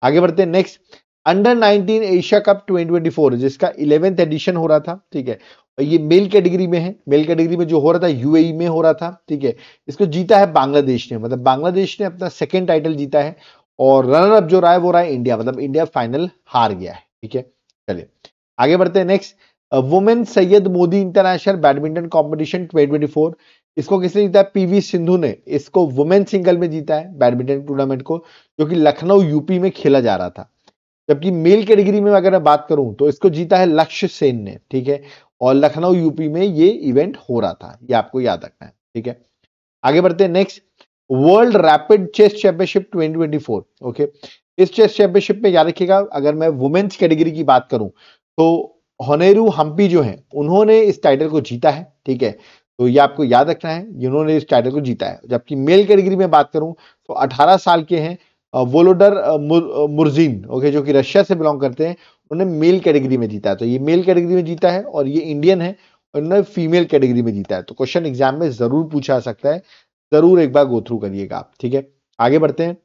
आगे बढ़ते हैं। नेक्स्ट, अंडर 19 एशिया कप 2024 जिसका 11th एडिशन हो रहा था। ठीक है, और ये मेल कैटेगरी में है। मेल कैटेगरी में जो हो रहा था UAE में हो रहा था। ठीक है, इसको जीता है बांग्लादेश ने, मतलब बांग्लादेश ने अपना सेकेंड टाइटल जीता है, और रनर अप जो रहा है वो रहा है इंडिया, मतलब इंडिया फाइनल हार गया है। ठीक है, चलिए आगे बढ़ते हैं। Next, women Syed Modi international badminton competition 2024, इसको किसने जीता है? PV सिंधु ने इसको वुमेन सिंगल में जीता है बैडमिंटन टूर्नामेंट को, जो कि लखनऊ यूपी में खेला जा रहा था। जबकि मेल कैटेगरी में अगर मैं बात करूं तो इसको जीता है लक्ष्य सेन ने। ठीक है, और लखनऊ यूपी में ये इवेंट हो रहा था, ये आपको याद रखना है। ठीक है, आगे बढ़ते हैं। Next, world rapid chess championship 2024। Okay, इस चेस चैंपियनशिप में याद रखिएगा अगर मैं वुमेन्स कैटेगरी की बात करूं तो होनेरू हम्पी जो है उन्होंने इस टाइटल को जीता है। ठीक है, तो ये आपको याद रखना है, जिन्होंने इस टाइटल को जीता है। जबकि मेल कैटेगरी में बात करूं तो 18 साल के हैं वोलोडर मुर्जिन, ओके, जो कि रशिया से बिलोंग करते हैं, उन्होंने मेल कैटेगरी में जीता है। तो ये मेल कैटेगरी में जीता है, और ये इंडियन है, और उन्होंने फीमेल कैटेगरी में जीता है। तो क्वेश्चन एग्जाम में जरूर पूछा जा सकता है, जरूर एक बार गो थ्रू करिएगा आप। ठीक है, आगे बढ़ते हैं।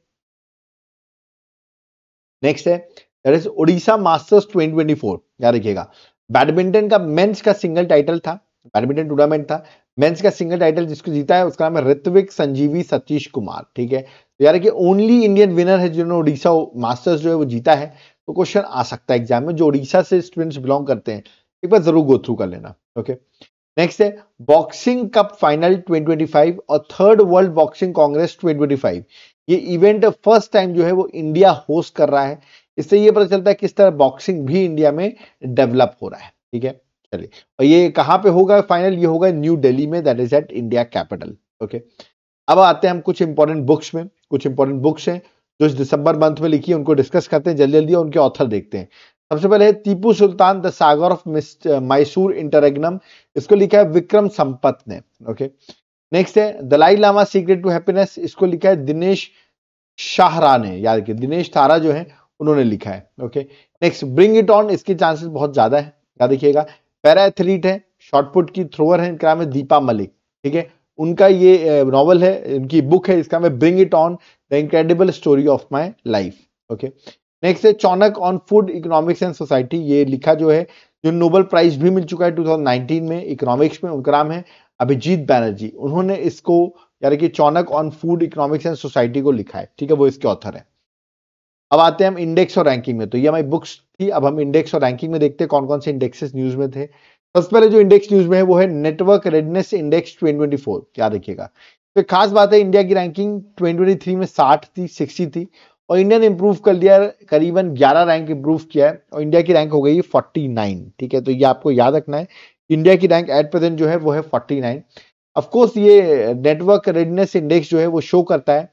नेक्स्ट है दैट इज ओडिशा मास्टर्स 2024। याद रखिएगा बैडमिंटन का मेंस का सिंगल टाइटल था, बैडमिंटन टूर्नामेंट था, मेंस का सिंगल टाइटल जिसको जीता है उसका नाम है ऋत्विक संजीवी सतीश कुमार। ठीक है, तो यार कि ओनली इंडियन विनर है जिन्होंने ओडिशा मास्टर्स जो है वो जीता है। तो क्वेश्चन आ सकता है एग्जाम में, जो ओडिशा से स्टूडेंट्स बिलोंग करते हैं एक बार जरूर गो थ्रू कर लेना। ओके, नेक्स्ट है बॉक्सिंग कप फाइनल 2025 और थर्ड वर्ल्ड बॉक्सिंग कांग्रेस 2025। ये इवेंट फर्स्ट टाइम जो है वो इंडिया होस्ट कर रहा है। इससे ये पता चलता है किस तरह बॉक्सिंग भी इंडिया में डेवलप हो रहा है। ठीक है, चलिए, और ये कहां पे होगा फाइनल? ये होगा न्यू दिल्ली में, that is at India capital. Okay, अब आते हैं हम कुछ इंपॉर्टेंट बुक्स में। कुछ इंपॉर्टेंट बुक्स हैं जो इस दिसंबर मंथ में लिखी है, उनको डिस्कस करते हैं जल्दी जल्दी, और उनके ऑथर देखते हैं। सबसे पहले है Tipu Sultan the saga of Mysore interregnum, इसको लिखा है विक्रम संपत ने। ओके, नेक्स्ट है Dalai Lama secret to happiness, इसको लिखा है दिनेश शाहरा ने। याद रखिए दिनेश थारा जो है उन्होंने लिखा है। Okay, next bring it on, इसके चांसेस बहुत ज्यादा है, याद रखिएगा। पैरा एथलीट है, शॉर्टपुट की थ्रोअर है, इनका नाम है दीपा मलिक। ठीक है, उनका ये नॉवल है, उनकी बुक है, इसका नाम है bring it on the incredible story of my life. Okay, next है Chownk on food economics and society, ये लिखा जो है, जो नोबेल प्राइज भी मिल चुका है 2019 में इकोनॉमिक्स में, उनका नाम है अभिजीत बैनर्जी। उन्होंने इसको यानी कि Chownk on food economics and society को लिखा है। ठीक है, वो इसके ऑथर है। अब आते हैं हम इंडेक्स और रैंकिंग में। तो ये हमारी बुक्स थी, अब हम इंडेक्स और रैंकिंग में देखते हैं कौन कौन से इंडेक्सेस न्यूज में थे। सबसे पहले जो इंडेक्स न्यूज में है वो है नेटवर्क रेडनेस इंडेक्स 2024। याद रखिएगा, तो खास बात है इंडिया की रैंकिंग 2023 में 60 थी, 60 थी, और इंडिया ने इंप्रूव कर लिया, करीबन 11 रैंक इंप्रूव किया है, और इंडिया की रैंक हो गई 49। ठीक है, तो ये आपको याद रखना है, इंडिया की रैंक एट प्रेजेंट जो है वो है 49। ऑफकोर्स ये नेटवर्क रेडनेस इंडेक्स जो है वो शो करता है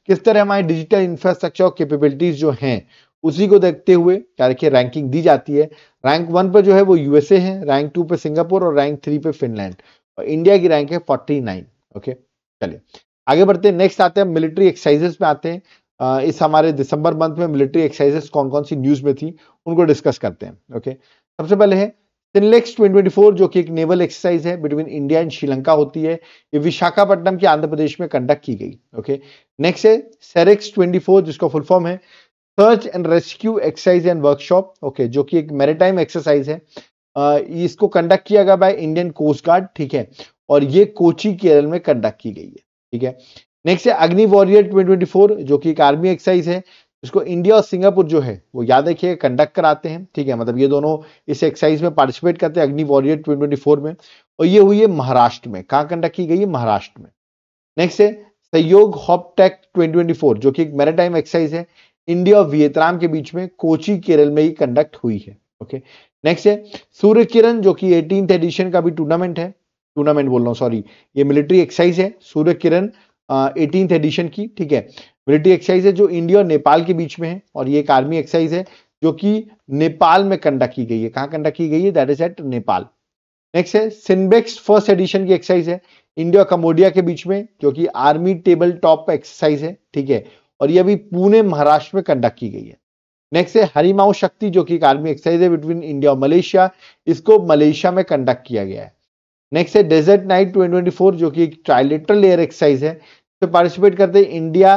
किस तरह हमारे डिजिटल इंफ्रास्ट्रक्चर और कैपेबिलिटीज जो हैं उसी को देखते हुए क्या देखिए रैंकिंग दी जाती है। रैंक 1 पर जो है वो यूएसए है, रैंक 2 पे सिंगापुर और रैंक 3 पे फिनलैंड, और इंडिया की रैंक है 49। ओके, चलिए आगे बढ़ते हैं। नेक्स्ट आते हैं मिलिट्री एक्सरसाइजेस में आते हैं। इस हमारे दिसंबर मंथ में मिलिट्री एक्सरसाइजेस कौन कौन सी न्यूज में थी उनको डिस्कस करते हैं। ओके, सबसे पहले है सिनलेक्स 2024 जो कि एक नेवल एक्सरसाइज है बिटवीन इंडिया एंड श्रीलंका होती है। ये विशाखापट्टनम के आंध्र प्रदेश में कंडक्ट की गई। ओके, नेक्स्ट है सेरेक्स 24 जिसका फुल फॉर्म है search and rescue exercise and workshop. Okay, जो कि एक मैरीटाइम एक्सरसाइज है। इसको कंडक्ट किया गया बाय इंडियन कोस्ट गार्ड, ठीक है, और ये कोची केरल में कंडक्ट की गई है। ठीक है, नेक्स्ट है अग्नि वॉरियर 2024 जो कि एक आर्मी एक्सरसाइज है जिसको इंडिया और सिंगापुर जो है वो याद रखिए कंडक्ट कराते हैं। ठीक है, मतलब ये दोनों इस एक्सरसाइज में पार्टिसिपेट करते हैं अग्नि वॉरियर 2024 में, और ये हुई है महाराष्ट्र में। कहां कंडक्ट की गई है? महाराष्ट्र में। नेक्स्ट है सहयोग हॉपटेक 2024 जो कि एक मैरीटाइम एक्सरसाइज है इंडिया और वियतनाम के बीच में, कोची केरल में ही कंडक्ट हुई है। ओके, नेक्स्ट है सूर्य किरण जो कि 18th एडिशन का भी टूर्नामेंट है, टूर्नामेंट बोल रहा हूं सॉरी, ये मिलिट्री एक्सरसाइज है सूर्य किरण 18th एडिशन की। ठीक है, मिलिट्री एक्सरसाइज है जो इंडिया और नेपाल के बीच में है, और ये एक आर्मी एक्सरसाइज है जो कि नेपाल में कंडक्ट की गई है। कहां कंडक्ट की गई है? That is at Nepal. Next है सिनबेक्स फर्स्ट एडिशन की एक्सरसाइज है इंडिया और कम्बोडिया के बीच में, जो कि आर्मी टेबल टॉप एक्सरसाइज है। ठीक है, और ये अभी पुणे महाराष्ट्र में कंडक्ट की गई है। नेक्स्ट है हरिमाऊ शक्ति जो कि एक आर्मी एक्सरसाइज है बिटवीन इंडिया और मलेशिया, इसको मलेशिया में कंडक्ट किया गया है। नेक्स्ट है डेजर्ट नाइट 2024 जो कि एक ट्राइलेटरल एयर एक्सरसाइज है, इसमें पार्टिसिपेट करते हैं इंडिया,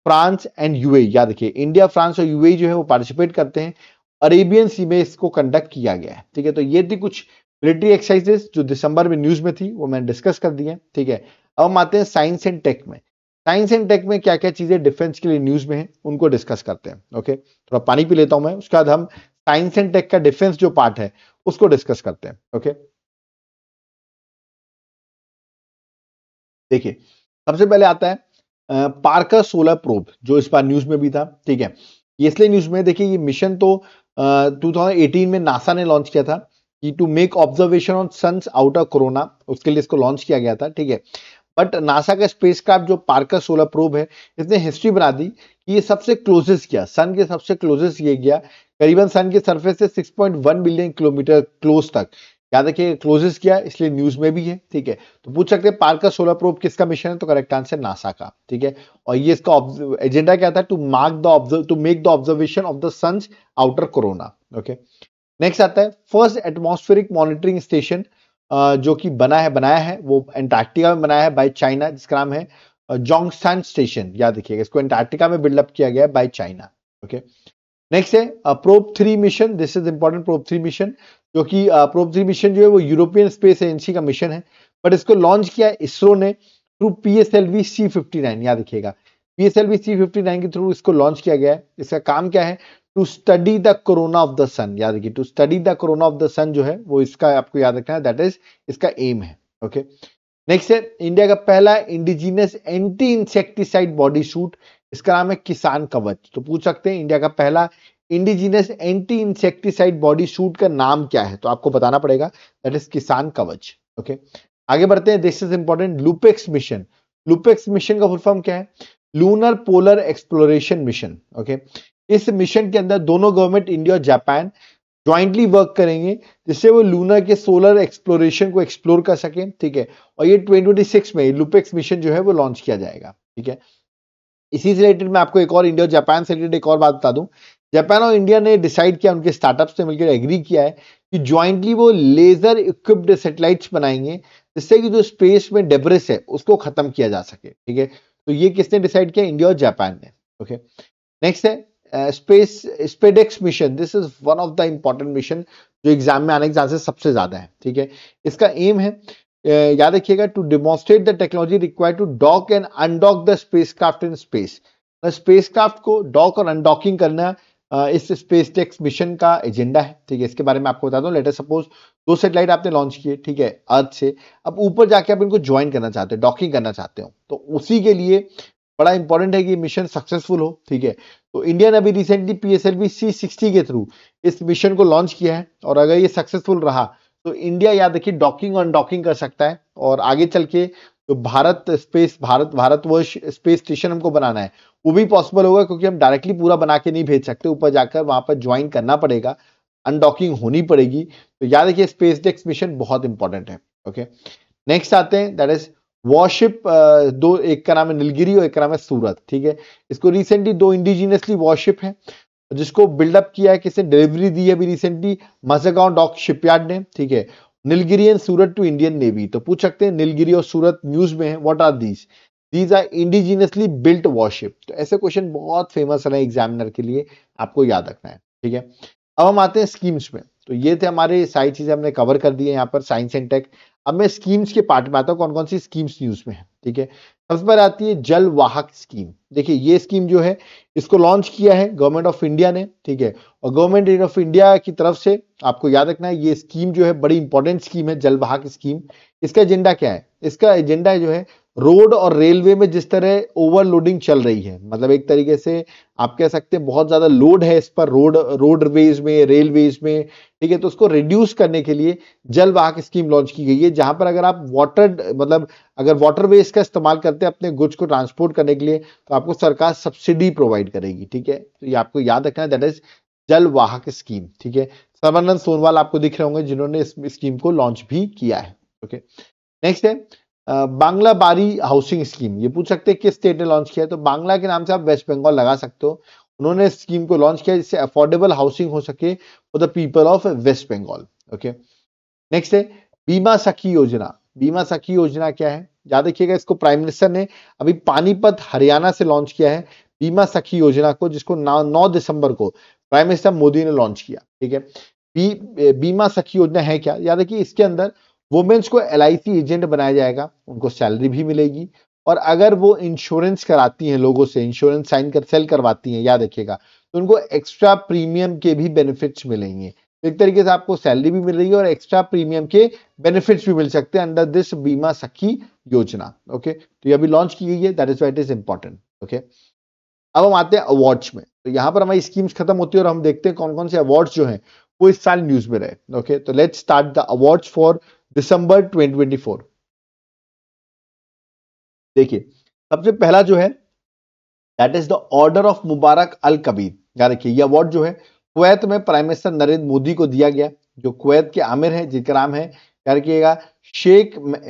फ्रांस एंड यूएई। याद रखिए इंडिया, फ्रांस और यूएई जो है वो पार्टिसिपेट करते हैं। अरेबियन सी में इसको कंडक्ट किया गया है। ठीक है, तो ये थी कुछ मिलिट्री एक्सरसाइजेस जो दिसंबर में न्यूज में थी, वो मैंने डिस्कस कर दी है। ठीक है, अब हम आते हैं साइंस एंड टेक में। साइंस एंड टेक में क्या क्या चीजें डिफेंस के लिए न्यूज में है उनको डिस्कस करते हैं। ओके, थोड़ा पानी पी लेता हूं मैं, उसके बाद हम साइंस एंड टेक का डिफेंस जो पार्ट है उसको डिस्कस करते हैं। ओके, देखिए सबसे पहले आता है पार्कर सोलर प्रोब जो इस बार न्यूज में भी था। ठीक है, ये इसलिए न्यूज में, देखिए ये मिशन तो 2018 में नासा ने लॉन्च किया था कि to make observation on sun's outer corona, उसके लिए इसको लॉन्च किया गया था। ठीक है, बट नासा का स्पेसक्राफ्ट जो पार्कर सोलर प्रोब है इसने हिस्ट्री बना दी कि ये सबसे क्लोजेस्ट गया, सन के सबसे क्लोजेस्ट ये गया, करीबन सन के सरफेस से 6.1 बिलियन किलोमीटर क्लोज तक। याद रखिए क्लोजेस्ट किया, इसलिए न्यूज में भी है। ठीक है, तो पूछ सकते हैं पार्कर सोलर प्रोब किसका मिशन है, तो करेक्ट आंसर नासा का। ठीक है, और ये इसका एजेंडा क्या था? To make the observation of the sun's outer corona. Okay, next आता है फर्स्ट एटमॉस्फेरिक मॉनिटरिंग स्टेशन जो कि बनाया है वो एंटार्क्टिका में बनाया है बाय चाइना, जिसका नाम है जोंगस्टान स्टेशन। याद रखिएगा इसको एंटार्क्टिका में बिल्डअप किया गया है बाय चाइना। ओके, नेक्स्ट है probe 3 mission, this is important. Probe 3 mission जो कि प्रोब 3 मिशन जो है वो यूरोपियन स्पेस एजेंसी का मिशन है, बट इसको लॉन्च किया है इसरो ने थ्रू PSLV C59। याद रखिएगा PSLV C59 के थ्रू इसको लॉन्च किया गया है। इसका काम क्या है? To study the corona of the sun. याद रखिए to study the corona of the sun जो है वो इसका आपको याद रखना है, दैट इज इसका एम है। ओके, नेक्स्ट है इंडिया का पहला indigenous anti insecticide body suit, इसका नाम है किसान कवच। तो पूछ सकते हैं इंडिया का पहला indigenous anti insecticide body suit का नाम क्या है, तो आपको बताना पड़ेगा, दैट इज किसान कवच। ओके, आगे बढ़ते हैं, this is important, LUPEX mission. LUPEX mission का फुल फॉर्म क्या है? Lunar polar exploration mission. Okay, इस मिशन के अंदर दोनों गवर्नमेंट इंडिया और जापान ज्वाइंटली वर्क करेंगे जिससे वो लूनर के सोलर एक्सप्लोरेशन को एक्सप्लोर कर सके। ठीक है, और ये 2026 में लुपेक्स मिशन जो है वो लॉन्च किया जाएगा। ठीक है, इसी से रिलेटेड मैं आपको एक और इंडिया और जापान से रिलेटेड एक और बात बता दूं। जापान और इंडिया ने डिसाइड किया, उनके स्टार्टअप से मिलकर एग्री किया है कि ज्वाइंटली वो लेजर इक्विप्ड सैटेलाइट्स बनाएंगे जिससे कि जो स्पेस में डेब्रिस है उसको खत्म किया जा सके। ठीक है, तो ये किसने डिसाइड किया? इंडिया और जापान ने। ओके, नेक्स्ट है SpaDeX mission. This is one of the important mission जो एग्जाम में आने के चांसेस सबसे ज्यादा है। ठीक है, इसका एम है याद रखिएगा to demonstrate the technology required to dock and undock the spacecraft in space. Spacecraft को डॉक और अनडॉकिंग करना इस स्पेसटेक्स मिशन का एजेंडा है। ठीक है, इसके बारे में आपको बता दूं, लेट अस सपोज 2 सैटेलाइट आपने लॉन्च किए, ठीक है, अर्थ से, अब ऊपर जाके आप इनको ज्वाइन करना चाहते हो, डॉकिंग करना चाहते हो, तो उसी के लिए बड़ा इंपॉर्टेंट है कि मिशन सक्सेसफुल हो। ठीक है, तो इंडिया ने अभी रिसेंटली PSLV C60 के थ्रू इस मिशन को लॉन्च किया है, और अगर ये सक्सेसफुल रहा तो इंडिया याद रखिए डॉकिंग और अनडॉकिंग कर सकता है, और आगे चल के जो भारतवर्ष स्पेस स्टेशन हमको बनाना है वो भी पॉसिबल होगा, क्योंकि हम डायरेक्टली पूरा बना के नहीं भेज सकते, ऊपर जाकर वहां पर ज्वाइन करना पड़ेगा, अनडॉकिंग होनी पड़ेगी। तो याद रखिए स्पेस डेक्स मिशन बहुत इंपॉर्टेंट है। ओके, नेक्स्ट आते हैं, दैट इज वॉरशिप। दो, एक का नाम है नीलगिरी और एक का नाम है सूरत। ठीक है, इसको रिसेंटली दो इंडिजिनियसली वॉरशिप है जिसको बिल्डअप किया है, किसने डिलीवरी दी है अभी रिसेंटली, माज़ागांव डॉक शिपयार्ड ने। ठीक है, Nilgiri and Surat to Indian navy. तो पूछ सकते हैं नीलगिरी और सूरत न्यूज में है, what are these? These are indigenously built warship. तो ऐसे क्वेश्चन बहुत फेमस है एग्जामिनर के लिए, आपको याद रखना है। ठीक है, अब हम आते हैं स्कीम्स में। तो ये थे हमारे सारी चीजें हमने कवर कर दी है यहाँ पर साइंस एंड टेक। अब मैं स्कीम्स के पार्ट में आता हूँ, कौन कौन सी स्कीम्स न्यूज में है। ठीक है, सबसे पहले आती है जल वाहक स्कीम। देखिए ये स्कीम जो है इसको लॉन्च किया है गवर्नमेंट ऑफ इंडिया ने। ठीक है, और गवर्नमेंट ऑफ इंडिया की तरफ से आपको याद रखना है ये स्कीम जो है बड़ी इंपॉर्टेंट स्कीम है, जल वाहक स्कीम। इसका एजेंडा क्या है? इसका एजेंडा जो है रोड और रेलवे में जिस तरह ओवरलोडिंग चल रही है, मतलब एक तरीके से आप कह सकते हैं बहुत ज्यादा लोड है इस पर, रोडवेज में, रेलवेज में। ठीक है, तो उसको रिड्यूस करने के लिए जल वाहक स्कीम लॉन्च की गई है, जहां पर अगर आप अगर वाटरवेज का इस्तेमाल करते हैं अपने गुड्स को ट्रांसपोर्ट करने के लिए, तो आपको सरकार सब्सिडी प्रोवाइड करेगी। ठीक है, तो ये आपको याद रखना है, दैट इज जल वाहक स्कीम। ठीक है, सर्बानंद सोनोवाल आपको दिख रहे होंगे जिन्होंने इस स्कीम को लॉन्च भी किया है। ओके, नेक्स्ट है बांग्ला बारी हाउसिंग स्कीम। ये पूछ सकते हैं किस स्टेट ने लॉन्च किया है, तो बांग्ला के नाम से आप वेस्ट बंगाल लगा सकते हो। उन्होंने स्कीम को लॉन्च किया जिससे अफोर्डेबल हाउसिंग हो सके for the people of West Bengal. Okay, next है बीमा सखी योजना। बीमा सखी योजना क्या है? याद रखिएगा, इसको प्राइम मिनिस्टर ने अभी पानीपत हरियाणा से लॉन्च किया है बीमा सखी योजना को, जिसको 9 दिसंबर को प्राइम मिनिस्टर मोदी ने लॉन्च किया। ठीक है, बीमा सखी योजना है क्या? याद रखिए इसके अंदर वुमेन्स को LIC एजेंट बनाया जाएगा, उनको सैलरी भी मिलेगी, और अगर वो इंश्योरेंस कराती हैं लोगों से, इंश्योरेंस सेल करवाती हैं, याद रखिएगा, तो उनको एक्स्ट्रा प्रीमियम के भी बेनिफिट्स मिलेंगे। एक तरीके से आपको सैलरी भी मिल रही है और एक्स्ट्रा प्रीमियम के बेनिफिट्स भी मिल सकते हैं अंडर दिस बीमा सखी योजना। ओके, तो ये अभी लॉन्च की गई है, that is why it is important. Okay, अब हम आते हैं अवार्ड्स में। तो यहां पर हमारी स्कीम्स खत्म होती है और हम देखते हैं कौन कौन से अवार्ड्स जो हैं वो इस साल न्यूज में रहे। ओके, तो let's start the awards for December 2024। देखिए सबसे पहला जो है that is the order of Mubarak al Kabeer. याद रखिए ये अवार्ड जो है कुवैत में प्राइम मिनिस्टर नरेंद्र मोदी को दिया गया, जो कुवैत के आमिर है जिनका नाम है, याद रखिएगा,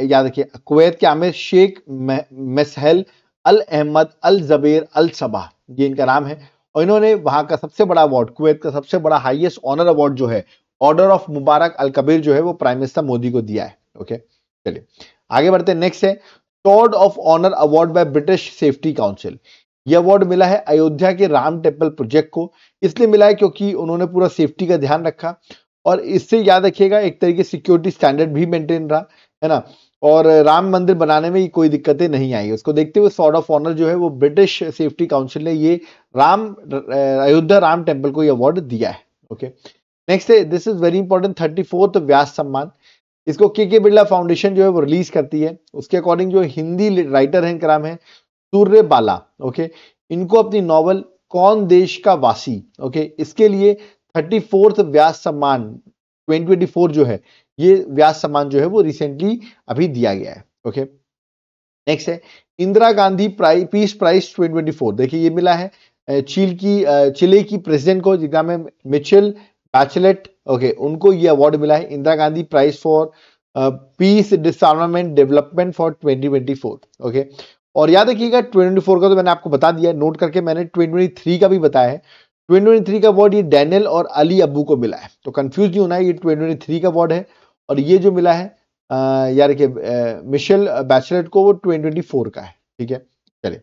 याद रखिए कुवैत के आमिर शेख मसहल अल अहमद अल जबेर अल सबा, ये इनका नाम है। और इन्होंने वहां का सबसे बड़ा अवार्ड, कुवैत का सबसे बड़ा हाईएस्ट ऑनर अवार्ड जो है order of Mubarak al Kabir जो है वो प्राइम मिनिस्टर मोदी को दिया है। ओके, चलिए आगे बढ़ते हैं। नेक्स्ट है sword of honour award by British safety council. यह अवार्ड मिला है अयोध्या के राम टेम्पल प्रोजेक्ट को, इसलिए मिला है क्योंकि उन्होंने पूरा सेफ्टी का ध्यान रखा, और इससे याद रखिएगा एक तरीके से सिक्योरिटी स्टैंडर्ड भी मेंटेन रहा, है ना, और राम मंदिर बनाने में कोई दिक्कतें नहीं आई। उसको देखते हुए स्वॉर्ड ऑफ ऑनर जो है वो ब्रिटिश सेफ्टी काउंसिल ने ये अयोध्या राम टेम्पल को ये अवार्ड दिया है। ओके, नेक्स्ट है, this is very important, 34th व्यास सम्मान। इसको के बिरला फाउंडेशन जो है वो रिलीज करती है। उसके अकॉर्डिंग जो हिंदी राइटर है इनका नाम है सूर्य बाला। ओके, इनको अपनी नॉवल कौन देश का वासी, ओके, इसके लिए 34th व्यास सम्मान 2024 जो है ये व्यास सम्मान जो है वो रिसेंटली अभी दिया गया है। ओके, नेक्स्ट है इंदिरा गांधी पीस प्राइज 2024। देखिए ये मिला है चिले की प्रेसिडेंट को, जिनका नाम है मिचेल बैचलेट। ओके, उनको ये अवार्ड मिला है Indira Gandhi prize for peace disarmament development for 2024। Okay, और याद रखिएगा 2024 का तो मैंने आपको बता दिया है, नोट करके मैंने 2023 का भी बताया है। 2023 का अवार्ड ये डैनियल और अली अब्बू को मिला है, तो कंफ्यूज नहीं होना है, ये 2023 का अवार्ड है। और ये जो मिला है यार के मिशेल बैचलेट को, वो 2024 का है। ठीक है, चलिए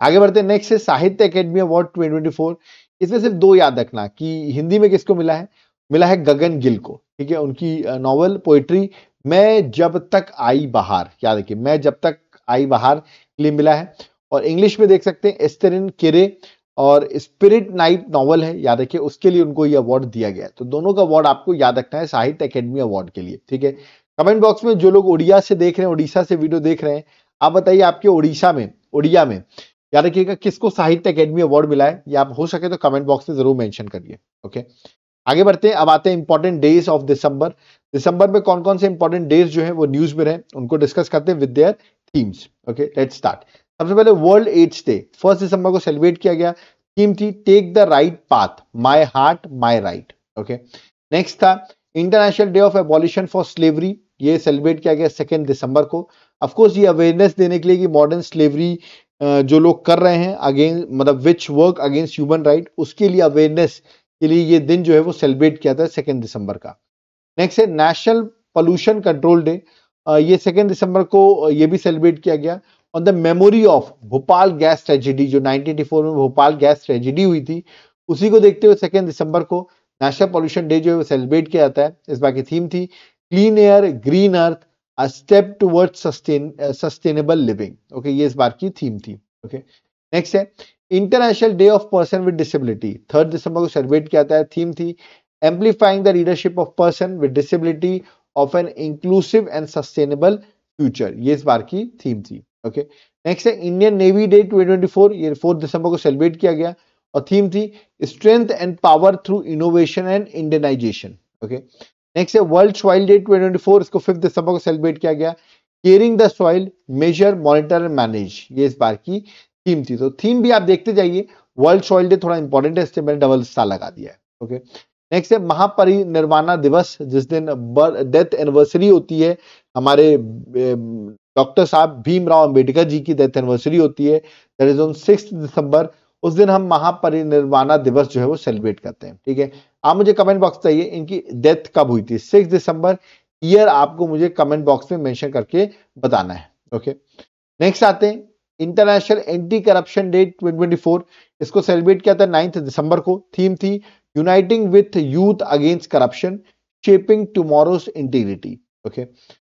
आगे बढ़ते हैं। नेक्स्ट है साहित्य अकेडमी अवार्ड 2024। इसमें सिर्फ दो याद रखना कि हिंदी में किसको मिला है, मिला है गगन गिल को। ठीक है, उनकी नॉवल पोइट्री मैं जब तक आई बहार, याद रखिए मैं जब तक आई बहार के लिए मिला है। और इंग्लिश में देख सकते हैं एस्टेरिन केरे और स्पिरिट नाइट नॉवल है, याद रखिए उसके लिए उनको ये अवार्ड दिया गया है। तो दोनों का अवार्ड आपको याद रखना है साहित्य अकेडमी अवार्ड के लिए। ठीक है, कमेंट बॉक्स में जो लोग उड़िया से देख रहे हैं, उड़ीसा से वीडियो देख रहे हैं, आप बताइए आपके उड़िया में याद रखिएगा किसको साहित्य अकेडमी अवार्ड मिला है, या आप हो सके तो कमेंट बॉक्स में जरूर मेंशन करिए। ओके, आगे बढ़ते हैं। अब आते हैं इंपॉर्टेंट डेज ऑफ दिसंबर। दिसंबर में कौन कौन से इंपॉर्टेंट डेज जो है वो न्यूज में रहे उनको डिस्कस करते हैं with their themes. Okay, let's start. सबसे पहले वर्ल्ड एड्स डे 1 दिसंबर को सेलिब्रेट किया गया। थीम थी take the right path, my heart my right. Okay, next था international day of abolition for slavery, ये सेलिब्रेट किया गया 2 दिसंबर को। ऑफकोर्स ये अवेयरनेस देने के लिए कि मॉडर्न स्लेवरी जो लोग कर रहे हैं अगेंस्ट, मतलब which work against human right, उसके लिए अवेयरनेस के लिए ये दिन जो है वो सेलिब्रेट किया था 2 दिसंबर का। नेक्स्ट है नेशनल पोल्यूशन कंट्रोल डे, ये 2 दिसंबर को ये भी सेलिब्रेट किया गया on the memory of Bhopal gas tragedy, जो 1984 में भोपाल गैस ट्रेजेडी हुई थी, उसी को देखते हुए 2 दिसंबर को नेशनल पोल्यूशन डे जो है वो सेलिब्रेट किया जाता है। इस बार की थीम थी clean air green earth a step towards sustainable living. Okay, ये इस बार की थीम थी। ओके, नेक्स्ट है international day of person with disability, 3 दिसंबर को सेलिब्रेट किया जाता है। थीम थी एम्प्लीफाइंग the leadership of person with disability of an inclusive and sustainable future, ये इस बार की थीम थी। ओके, नेक्स्ट है इंडियन नेवी डे 2024, ये 4 दिसंबर को सेलिब्रेट किया गया और थीम थी strength and power through innovation and Indianisation. Okay, next है वर्ल्ड सॉइल डे 2024, इसको 5 दिसंबर को सेलिब्रेट किया गया। Caring the soil measure monitor and manage, ये इस बार की थीम थी। तो थीम भी आप देखते जाइए, वर्ल्ड सॉइल डे थोड़ा इंपॉर्टेंट है, इसलिए मैंने डबल स्टार लगा दिया है। ओके, नेक्स्ट है महापरिनिर्वाण दिवस, जिस दिन डेथ एनिवर्सरी होती है हमारे डॉक्टर साहब भीमराव अंबेडकर जी की डेथ एनिवर्सरी होती है, दैट इज ऑन 6 दिसंबर। उस दिन हम महापरिनिर्वाण दिवस जो है वो सेलिब्रेट करते हैं। ठीक है, आप मुझे कमेंट बॉक्स बताइए इनकी डेथ कब हुई थी, 6 दिसंबर, ईयर आपको मुझे कमेंट बॉक्स में मेंशन करके बताना है। ओके, नेक्स्ट आते हैं इंटरनेशनल एंटी करप्शन डे 2024, इसको सेलिब्रेट किया था 9 दिसंबर को। थीम थी uniting with youth against corruption shaping tomorrow's integrity. Okay,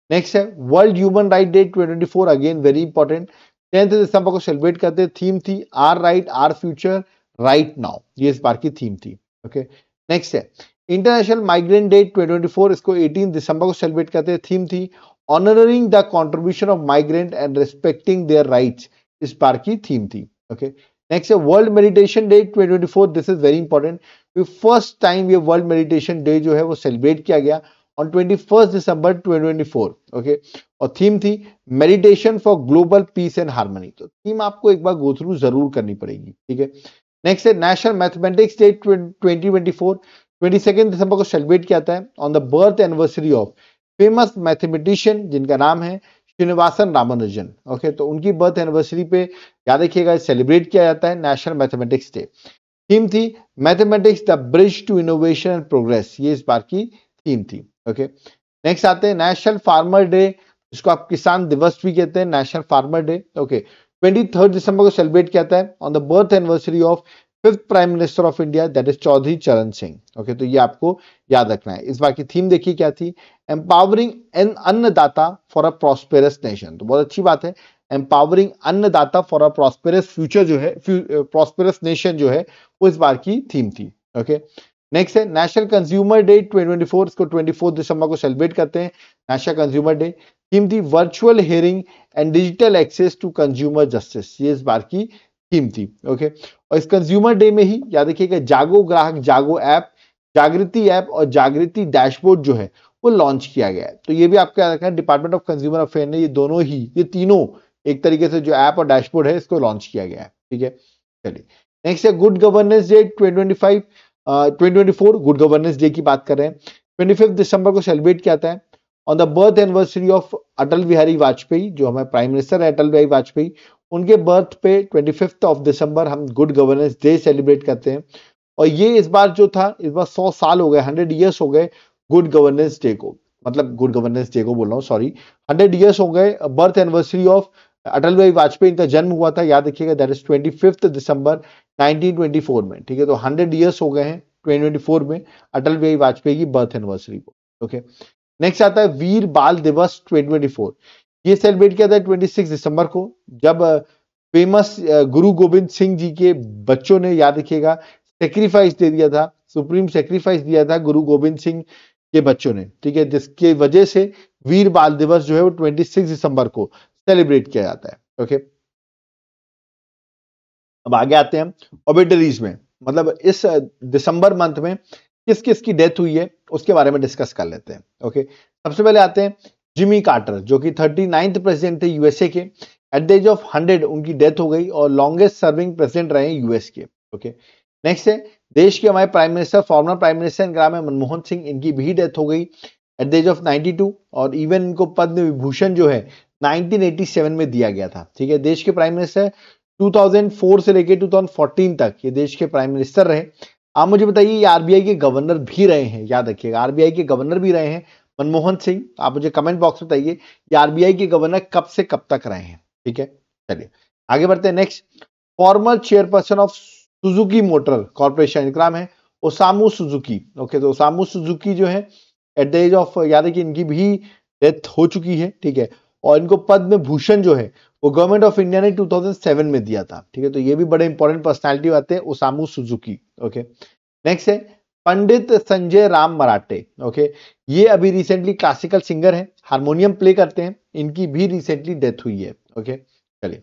next है world human right day 2024, again very important, 10 दिसंबर को सेलिब्रेट करते हैं। थीम थी our right our future right now, ये इस बार की थीम थी। ओके, नेक्स्ट है इंटरनेशनल माइग्रेंट डे 2024, इसको 18 दिसंबर को सेलिब्रेट करते हैं। थीम थी honouring the contribution of migrant and respecting their rights, इस बार की थीम थी। ओके, नेक्स्ट है world meditation day 2024, this is very important, first time ये वर्ल्ड मेडिटेशन डे जो है वो सेलिब्रेट किया गया ऑन 21 दिसंबर 2024। ओके, और थीम थी meditation for global piece and harmony. तो थीम आपको एक बार गो थ्रू जरूर करनी पड़ेगी। ठीक है, नेक्स्ट है नेशनल मैथमेटिक्स डे 2024, 22 दिसंबर को सेलिब्रेट किया जाता है on the birth anniversary of famous mathematician जिनका नाम है श्रीनिवासन रामानुजन। ओके, तो उनकी बर्थ एनिवर्सरी पे याद रखिएगा सेलिब्रेट किया जाता है नेशनल मैथमेटिक्स डे। थीम थी mathematics the bridge to innovation and progress, ये इस बार की थीम थी। ओके, नेक्स्ट आते हैं नेशनल फार्मर डे, इसको आप किसान दिवस भी कहते हैं, नेशनल फार्मर डे। ओके, 23 दिसंबर को सेलिब्रेट किया जाता है on the birth anniversary of 5th prime minister of India, that is Chaudhary Charan Singh. Okay, तो ये आपको याद रखना है। इस बार की थीम देखिए क्या थी, एम्पावरिंग एन अन्नदाता फॉर अ प्रॉस्पेरस नेशन। तो बहुत अच्छी बात है, एम्पावरिंग अन्नदाता फॉर अ प्रॉस्पेरस फ्यूचर जो है, प्रॉस्पेरस नेशन जो है वो इस बार की थीम थी। ओके, नेक्स्ट है नेशनल कंज्यूमर डे 2024, इसको 24 दिसंबर को सेलिब्रेट करते हैं, नेशनल कंज्यूमर डे। थीम थी virtual hearing and digital access to consumer justice, ये इस बार की थीम थी। ओके, और इस कंज्यूमर डे में ही याद रखिएगा जागो ग्राहक जागो ऐप, जागृति ऐप और जागृति डैशबोर्ड जो है वो लॉन्च किया गया है। तो ये भी आपको याद रखना है, डिपार्टमेंट ऑफ कंज्यूमर अफेयर ने ये दोनों ही, ये तीनों एक तरीके से जो ऐप और डैशबोर्ड है इसको लॉन्च किया गया है। ठीक है, चलिए नेक्स्ट है good governance day 2024, good governance day की बात कर रहे हैं। 25 दिसंबर को सेलिब्रेट किया जाता है on the birth anniversary of Atal Bihari Vajpayee, जो हमारे प्राइम मिनिस्टर है अटल बिहारी वाजपेयी, उनके बर्थ पे 25 दिसंबर हम गुड गवर्नेंस डे सेलिब्रेट करते हैं। और ये इस बार जो था, इस बार 100 साल हो गए, 100 ईयर्स हो गए गुड गवर्नेंस डे को, मतलब गुड गवर्नेंस डे को बोल रहा हूँ, सॉरी, 100 ईयर्स हो गए birth anniversary of Atal Bihari Vajpayee, इनका जन्म हुआ था, याद रखिएगा, दैट इज 25 दिसंबर 1924 में। ठीक है, तो 100 ईयर्स हो गए हैं 2024 में अटल बिहारी वाजपेयी की बर्थ एनिवर्सरी को। ओके, नेक्स्ट आता है वीर बाल दिवस 2024, ये सेलिब्रेट किया था 26 दिसंबर को, जब फेमस गुरु गोविंद सिंह जी के बच्चों ने, याद रखिएगा, सेक्रीफाइस दे दिया था, सुप्रीम सेक्रीफाइस दिया था गुरु गोविंद सिंह के बच्चों ने। ठीक है, जिसके वजह से वीर बाल दिवस जो है वो 26 दिसंबर को सेलिब्रेट किया जाता है। ओके, अब आगे आते हैं ओबेटरीज में, मतलब इस दिसंबर मंथ में किस किस की डेथ हुई है उसके बारे में डिस्कस कर लेते हैं। ओके, सबसे पहले आते हैं जिमी कार्टर जो कि 39th प्रेसिडेंट थे यूएसए के, एट द एज ऑफ 100 उनकी डेथ हो गई और लॉन्गेस्ट सर्विंग प्रेसिडेंट रहे यूएस के। ओके, नेक्स्ट है देश के हमारे prime minister, former prime minister इनका नाम है मनमोहन सिंह, इनकी भी डेथ हो गई एट द एज ऑफ 92 और इवन इनको पद्म विभूषण जो है 1987 में दिया गया था। ठीक है, देश के प्राइम मिनिस्टर 2004 से लेकर 2014 तक ये देश के प्राइम मिनिस्टर रहे। आप मुझे बताइए ये आरबीआई के गवर्नर भी रहे हैं, याद रखिएगा आरबीआई के गवर्नर भी रहे हैं मनमोहन सिंह। आप मुझे कमेंट बॉक्स में बताइए ये आरबीआई के गवर्नर कब से कब तक रहे हैं। ठीक है, चलिए आगे बढ़ते हैं। Next, farmer chairperson of Suzuki motor corporation, इनका नाम है ओसामू सुजुकी। ओके, तो ओसामू सुजुकी जो है एट द एज ऑफ, याद है कि इनकी भी डेथ हो चुकी है। ठीक है, और इनको पद्म भूषण जो है वो गवर्नमेंट ऑफ इंडिया ने 2007 में दिया था। ठीक है, तो ये भी बड़े इंपॉर्टेंट पर्सनालिटी आते हैं ओसामू सुजुकी। ओके, नेक्स्ट है पंडित संजय राम मराठे। ओके, ये अभी रिसेंटली क्लासिकल सिंगर है, हारमोनियम प्ले करते हैं, इनकी भी रिसेंटली डेथ हुई है। ओके, चलिए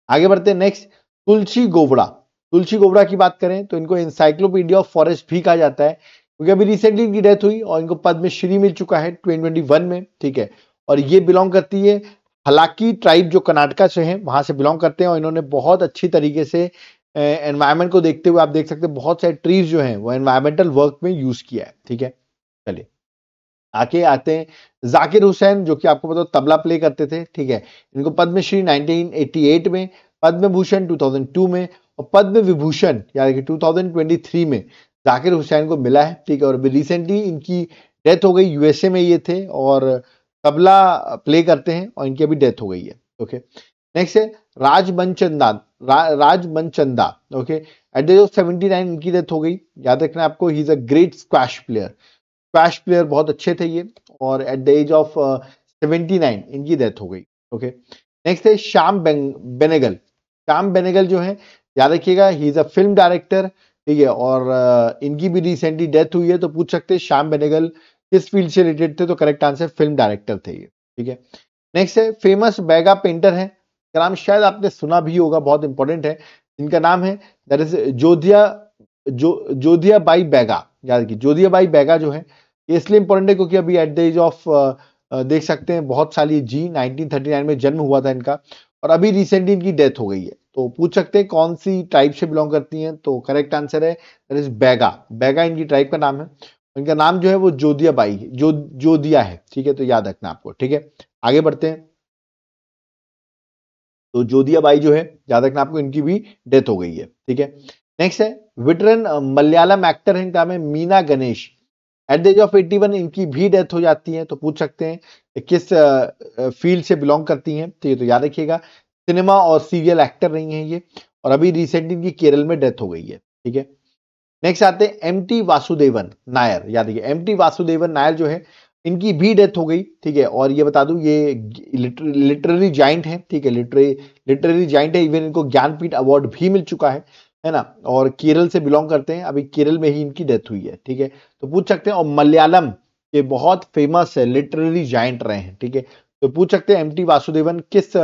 आगे बढ़ते हैं। नेक्स्ट, तुलसी गोबड़ा। तुलसी गोबड़ा की बात करें तो इनको एनसाइक्लोपीडिया ऑफ फॉरेस्ट भी कहा जाता है क्योंकि अभी रिसेंटली इनकी डेथ हुई और इनको पद्मश्री मिल चुका है 2021 में। ठीक है, और ये बिलोंग करती है हलाकी ट्राइब जो कर्नाटका से है वहां से बिलोंग करते हैं और इन्होंने बहुत अच्छी तरीके से एनवायरमेंट को देखते हुए आप देख सकते हैं बहुत सारे ट्रीज जो हैं वो एनवायरमेंटल वर्क में यूज किया है। ठीक है, चलिए आगे आते हैं जाकिर हुसैन जो कि आपको पता तबला प्ले करते थे। ठीक है, इनको पद्मश्री 1988 में, पद्म भूषण 2002 में और पद्म विभूषण यानी कि 2023 में जाकिर हुसैन को मिला है। ठीक है, और रिसेंटली इनकी डेथ हो गई, यूएसए में ये थे और तबला प्ले करते हैं और इनकी अभी डेथ हो गई है। ओके, नेक्स्ट है Raj Manchanda. Okay, at the age of 79 इनकी डेथ हो गई। याद रखना आपको, he is a great squash player, squash player बहुत अच्छे थे ये और एट द एज ऑफ 79 इनकी डेथ हो गई। ओके, नेक्स्ट है श्याम बेनेगल। श्याम बेनेगल जो है याद रखिएगा ही इज अ फिल्म डायरेक्टर। ठीक है, और इनकी भी रिसेंटली डेथ हुई है, तो पूछ सकते हैं श्याम बेनेगल किस फील्ड से रिलेटेड थे, तो करेक्ट आंसर फिल्म डायरेक्टर थे ये। ठीक है, नेक्स्ट है फेमस बैगा पेंटर है, इनका नाम शायद आपने सुना भी होगा, बहुत इंपॉर्टेंट है। इनका नाम है दैट इज जोधिया बाई बैगा। याद रखिए जोधिया बाई बैगा जो है ये इसलिए इंपॉर्टेंट है क्योंकि अभी एट द एज ऑफ देख सकते हैं बहुत साल, ये जी 1939 में जन्म हुआ था इनका और अभी रिसेंटली इनकी डेथ हो गई है। तो पूछ सकते हैं कौन सी ट्राइब से बिलोंग करती हैं, तो करेक्ट आंसर है दैट इज बैगा। बैगा इनकी ट्राइब का नाम है, इनका नाम जो है वो जोधिया बाई है, जोधिया है। ठीक है, तो याद रखना आपको। ठीक है, आगे बढ़ते हैं। तो जोधिया बाई जो है याद रखना आपको, इनकी भी डेथ हो गई है। ठीक है, नेक्स्ट है वेटरन मलयालम एक्टर है, इनका नाम है Meena Ganesh. At the age of 81 इनकी भी डेथ हो जाती है, तो पूछ सकते हैं किस फील्ड से बिलोंग करती हैं, ठीक है, तो याद रखिएगा सिनेमा और सीरियल एक्टर रही हैं ये और अभी रिसेंटली इनकी केरल में डेथ हो गई है। ठीक है, नेक्स्ट आते हैं एमटी वासुदेवन नायर। याद रखिए एमटी वासुदेवन नायर जो है इनकी भी डेथ हो गई। ठीक है, और ये बता दूं ये लिटरेरी जाइंट है। ठीक है, लिटरेरी जाइंट है, इवन इनको ज्ञानपीठ अवार्ड भी मिल चुका है ना, और केरल से बिलोंग करते हैं, अभी केरल में ही इनकी डेथ हुई है। ठीक है, तो पूछ सकते हैं, और मलयालम के बहुत फेमस है लिटरेरी जाइंट रहे हैं। ठीक है, तो पूछ सकते हैं एमटी वासुदेवन किस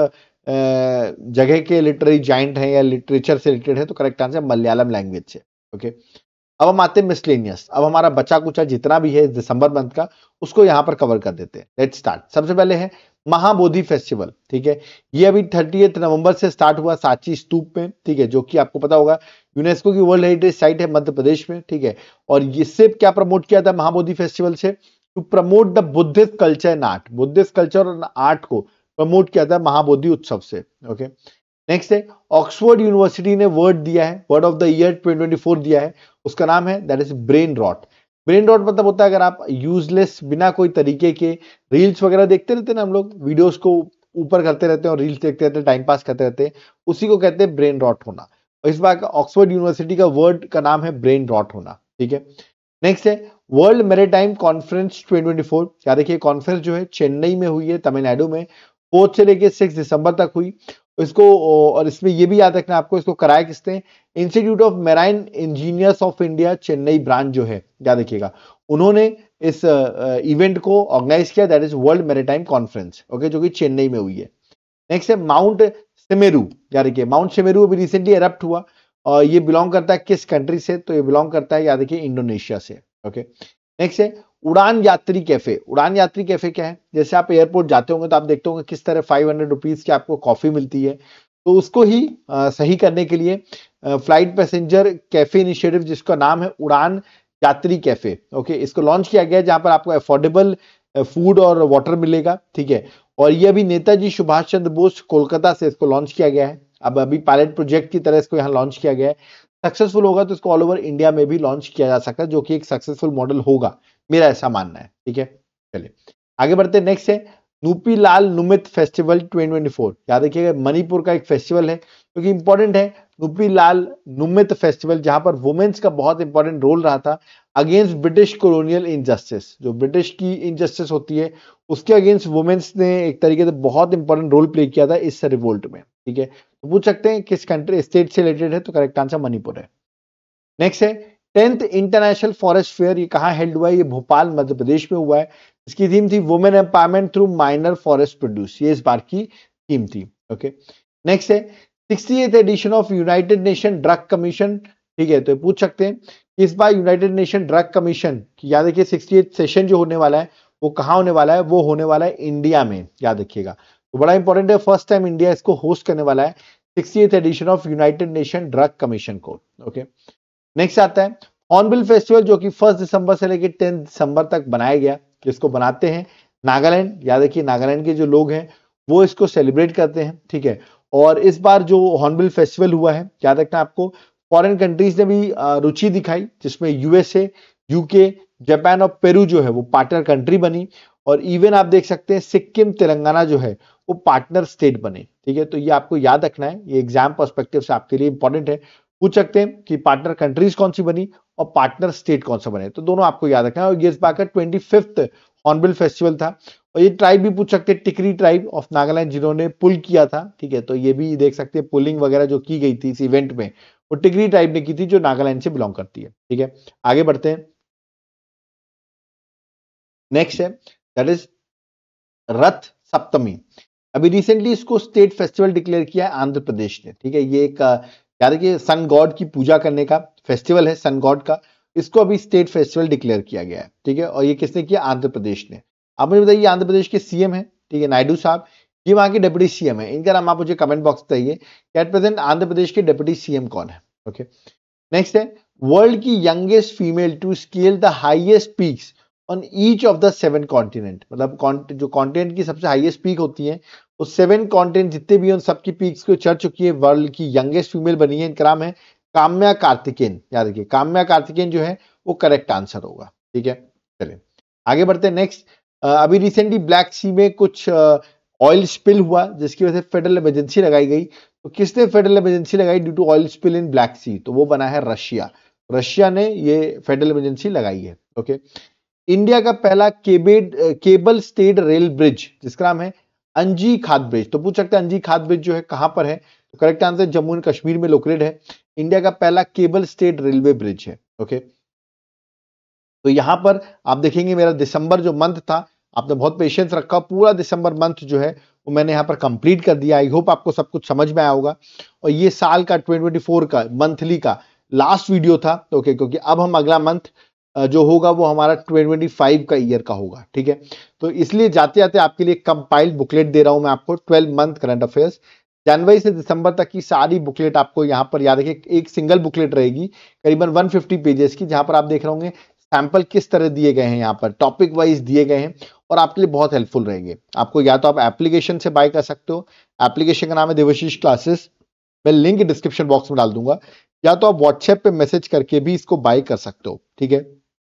जगह के लिटरेरी जाइंट हैं या लिटरेचर से रिलेटेड है, तो करेक्ट आंसर मलयालम लैंग्वेज से। ओके, अब हम आते हैं मिसलेनियस। अब हमारा बचा कुचा जितना भी है इस दिसंबर मंथ का उसको यहाँ पर कवर कर देते हैं। Let's start. सबसे पहले है महाबोधि फेस्टिवल। ठीक है, ये अभी 30 नवंबर से स्टार्ट हुआ सांची स्तूप में। ठीक है, जो कि आपको पता होगा यूनेस्को की वर्ल्ड हेरिटेज साइट है मध्य प्रदेश में। ठीक है, और इससे क्या प्रमोट किया था महाबोधि फेस्टिवल से, to promote the Buddhist culture and art, Buddhist culture और आर्ट को प्रमोट किया था महाबोधि उत्सव से। ओके, नेक्स्ट है ऑक्सफोर्ड यूनिवर्सिटी ने वर्ड दिया है, वर्ड ऑफ द ईयर 2024 दिया है, उसका नाम है that is brain rot. Brain rot मतलब होता है अगर आप यूजलेस बिना कोई तरीके के रील्स वगैरह देखते रहते हैं ना, हम लोग वीडियोस को ऊपर करते रहते हैं और रील्स देखते रहते हैं, टाइम पास करते रहते हैं, उसी को कहते हैं ब्रेन रॉट होना। और इस बार ऑक्सफोर्ड यूनिवर्सिटी का वर्ड का नाम है ब्रेन रॉट होना। ठीक है, नेक्स्ट है वर्ल्ड मैरीटाइम कॉन्फ्रेंस 2024। याद रखिए कॉन्फ्रेंस जो है चेन्नई में हुई है, तमिलनाडु में, 4 से लेकर 6 दिसंबर तक हुई इसको। और इसमें यह भी याद रखना आपको, इसको कराया किसने, institute of marine engineers of India Chennai branch जो है, याद रखिएगा उन्होंने इस इवेंट को ऑर्गेनाइज किया, that is world maritime conference. Okay, जो कि चेन्नई में हुई है। नेक्स्ट है माउंट सेमेरू। याद रखिए माउंट सेमेरू अभी रिसेंटली एरप्ट हुआ और ये बिलोंग करता है किस कंट्री से, तो ये बिलोंग करता है याद रखिए इंडोनेशिया से। ओके, नेक्स्ट है उड़ान यात्री कैफे। उड़ान यात्री कैफे क्या है, जैसे आप एयरपोर्ट जाते होंगे तो आप देखते होंगे किस तरह 500 रुपीज की आपको कॉफी मिलती है, तो उसको ही सही करने के लिए फ्लाइट पैसेंजर कैफे इनिशिएटिव जिसका नाम है उड़ान यात्री कैफे, ओके, इसको लॉन्च किया गया है जहां पर आपको अफोर्डेबल फूड और वाटर मिलेगा, ठीक है। और ये अभी नेताजी सुभाष चंद्र बोस कोलकाता से इसको लॉन्च किया गया है। अब अभी पायलट प्रोजेक्ट की तरह इसको यहाँ लॉन्च किया गया है। सक्सेसफुल होगा तो इसको ऑल ओवर इंडिया में भी लॉन्च किया जा सकता है, जो कि एक सक्सेसफुल मॉडल होगा, मेरा ऐसा मानना है, ठीक है। चलिए आगे बढ़ते हैं। नेक्स्ट है नुपी लाल नुमित फेस्टिवल 2024। याद रखिएगा मणिपुर का एक फेस्टिवल है जो कि इंपॉर्टेंट है, नुपी लाल नुमित फेस्टिवल, जहां पर वुमेन्स का बहुत इंपॉर्टेंट रोल रहा था अगेंस्ट ब्रिटिश कॉलोनियल इनजस्टिस। जो ब्रिटिश की इनजस्टिस होती है उसके अगेंस्ट वुमेन्स ने एक तरीके से बहुत इंपॉर्टेंट रोल प्ले किया था इस रिवोल्ट में, ठीक है। तो पूछ सकते हैं किस कंट्री स्टेट से रिलेटेड है, तो करेक्ट आंसर मणिपुर है। नेक्स्ट है 10th इंटरनेशनल फॉरेस्ट फेयर, ये कहाँ हेल्ड हुआ है, ये भोपाल मध्य प्रदेश में हुआ है। इसकी थीम थी women empowerment through minor forest produce, ये इस बार की थीम थी, ओके। नेक्स्ट है 68th edition of united nation drug commission, ठीक है। तो पूछ सकते हैं इस बार यूनाइटेड नेशन ड्रग कमीशन की, याद रखिए 68th सेशन जो होने वाला है वो कहाँ होने वाला है, वो होने वाला है इंडिया में, याद रखिएगा। तो बड़ा इंपॉर्टेंट है, फर्स्ट टाइम इंडिया इसको होस्ट करने वाला है 68th edition of united nation drug commission को, ओके। नेक्स्ट आता है हॉर्नबिल फेस्टिवल, जो कि 1 दिसंबर से लेकर 10 दिसंबर तक बनाया गया, जिसको बनाते हैं नागालैंड। याद रखिए नागालैंड के जो लोग हैं वो इसको सेलिब्रेट करते हैं, ठीक है। और इस बार जो हॉर्नबिल फेस्टिवल हुआ है, याद रखना आपको फॉरेन कंट्रीज ने भी रुचि दिखाई, जिसमें यूएसए, यूके, जापान और पेरू जो है वो पार्टनर कंट्री बनी। और इवन आप देख सकते हैं सिक्किम तेलंगाना जो है वो पार्टनर स्टेट बने, ठीक है। तो ये आपको याद रखना है, ये एग्जाम पर्सपेक्टिव से आपके लिए इंपॉर्टेंट है। पूछ सकते हैं कि पार्टनर कंट्रीज कौन सी बनी और पार्टनर स्टेट कौन सा बने, तो दोनों आपको याद रखना है। और ये इस बार का 25th हॉर्नबिल फेस्टिवल था। और ये ट्राइब भी पूछ सकते हैं, टिकरी ट्राइब ऑफ नागालैंड जिन्होंने पुल किया था, ठीक है। तो ये भी देख सकते हैं पुलिंग वगैरह जो की गई थी इस इवेंट में वो टिकरी ट्राइब ने की थी, जो नागालैंड से बिलोंग करती है, ठीक है। आगे बढ़ते हैं। नेक्स्ट है दैट इज रथ सप्तमी। अभी रिसेंटली इसको स्टेट फेस्टिवल डिक्लेयर किया है आंध्र प्रदेश ने, ठीक है। ये एक याद रखिए सन गॉड की पूजा करने का फेस्टिवल है, सन गॉड का। इसको अभी स्टेट फेस्टिवल डिक्लेयर किया गया है, ठीक है। और ये किसने किया, आंध्र प्रदेश ने। आप मुझे बताइए आंध्र प्रदेश के सीएम है, ठीक है, नायडू साहब। ये वहां के डिप्टी सीएम है, इनका नाम आप मुझे कमेंट बॉक्स में बताइए कि एट प्रेजेंट आंध्र प्रदेश के डिप्टी सीएम कौन है, ओके। नेक्स्ट है वर्ल्ड की youngest female to scale the highest peaks on each of the 7 continent. मतलब जो कॉन्टिनेंट की सबसे हाईएस्ट पीक होती है वो 7 कॉन्टिनेंट जितने भी उन सबकी पीक्स को चढ़ चुकी है, वर्ल्ड की यंगेस्ट फीमेल बनी है। इनका नाम है काम्या कार्तिकेयन, याद रखिए काम्या कार्तिकेयन जो है वो करेक्ट आंसर होगा, ठीक है। चलिए आगे बढ़ते हैं। नेक्स्ट अभी रिसेंटली ब्लैक सी में कुछ ऑयल स्पिल हुआ जिसकी वजह से फेडरल इमरजेंसी लगाई गई। तो किसने फेडरल इमरजेंसी लगाई due to oil spill in black sea, तो वो बना है रशिया। रशिया ने ये फेडरल इमरजेंसी लगाई है, ओके। इंडिया का पहला केबल स्टेड रेल ब्रिज जिसका नाम है अंजी खाद ब्रिज। तो पूछ सकते हैं अंजी खाद ब्रिज जो है कहां पर है, तो correct answer Jammu and Kashmir में लोकेटेड है। इंडिया का पहला केबल स्टेड रेलवे ब्रिज है, ओके। तो यहां पर आप देखेंगे मेरा दिसंबर जो मंथ था, आपने बहुत पेशेंस रखा, पूरा दिसंबर मंथ जो है वो मैंने यहाँ पर कंप्लीट कर दिया। आई होप आपको सब कुछ समझ में आया होगा। और ये साल का 2024 का मंथली का लास्ट वीडियो था, ओके, क्योंकि अब हम अगला मंथ जो होगा वो हमारा 2025 का ईयर का होगा, ठीक है। तो इसलिए जाते जाते आपके लिए कंपाइल्ड बुकलेट दे रहा हूं मैं आपको, 12 मंथ करंट अफेयर्स जनवरी से दिसंबर तक की सारी बुकलेट आपको यहाँ पर याद रखिए, एक सिंगल बुकलेट रहेगी करीबन 150 पेजेस की, जहां पर आप देख रहे होंगे सैंपल किस तरह दिए गए हैं, यहाँ पर टॉपिक वाइज दिए गए हैं और आपके लिए बहुत हेल्पफुल रहेंगे। आपको या तो आप एप्लीकेशन से बाय कर सकते हो, एप्लीकेशन का नाम है देवाशीष क्लासेस, मैं लिंक डिस्क्रिप्शन बॉक्स में डाल दूंगा, या तो आप व्हाट्सएप पे मैसेज करके भी इसको बाय कर सकते हो, ठीक है।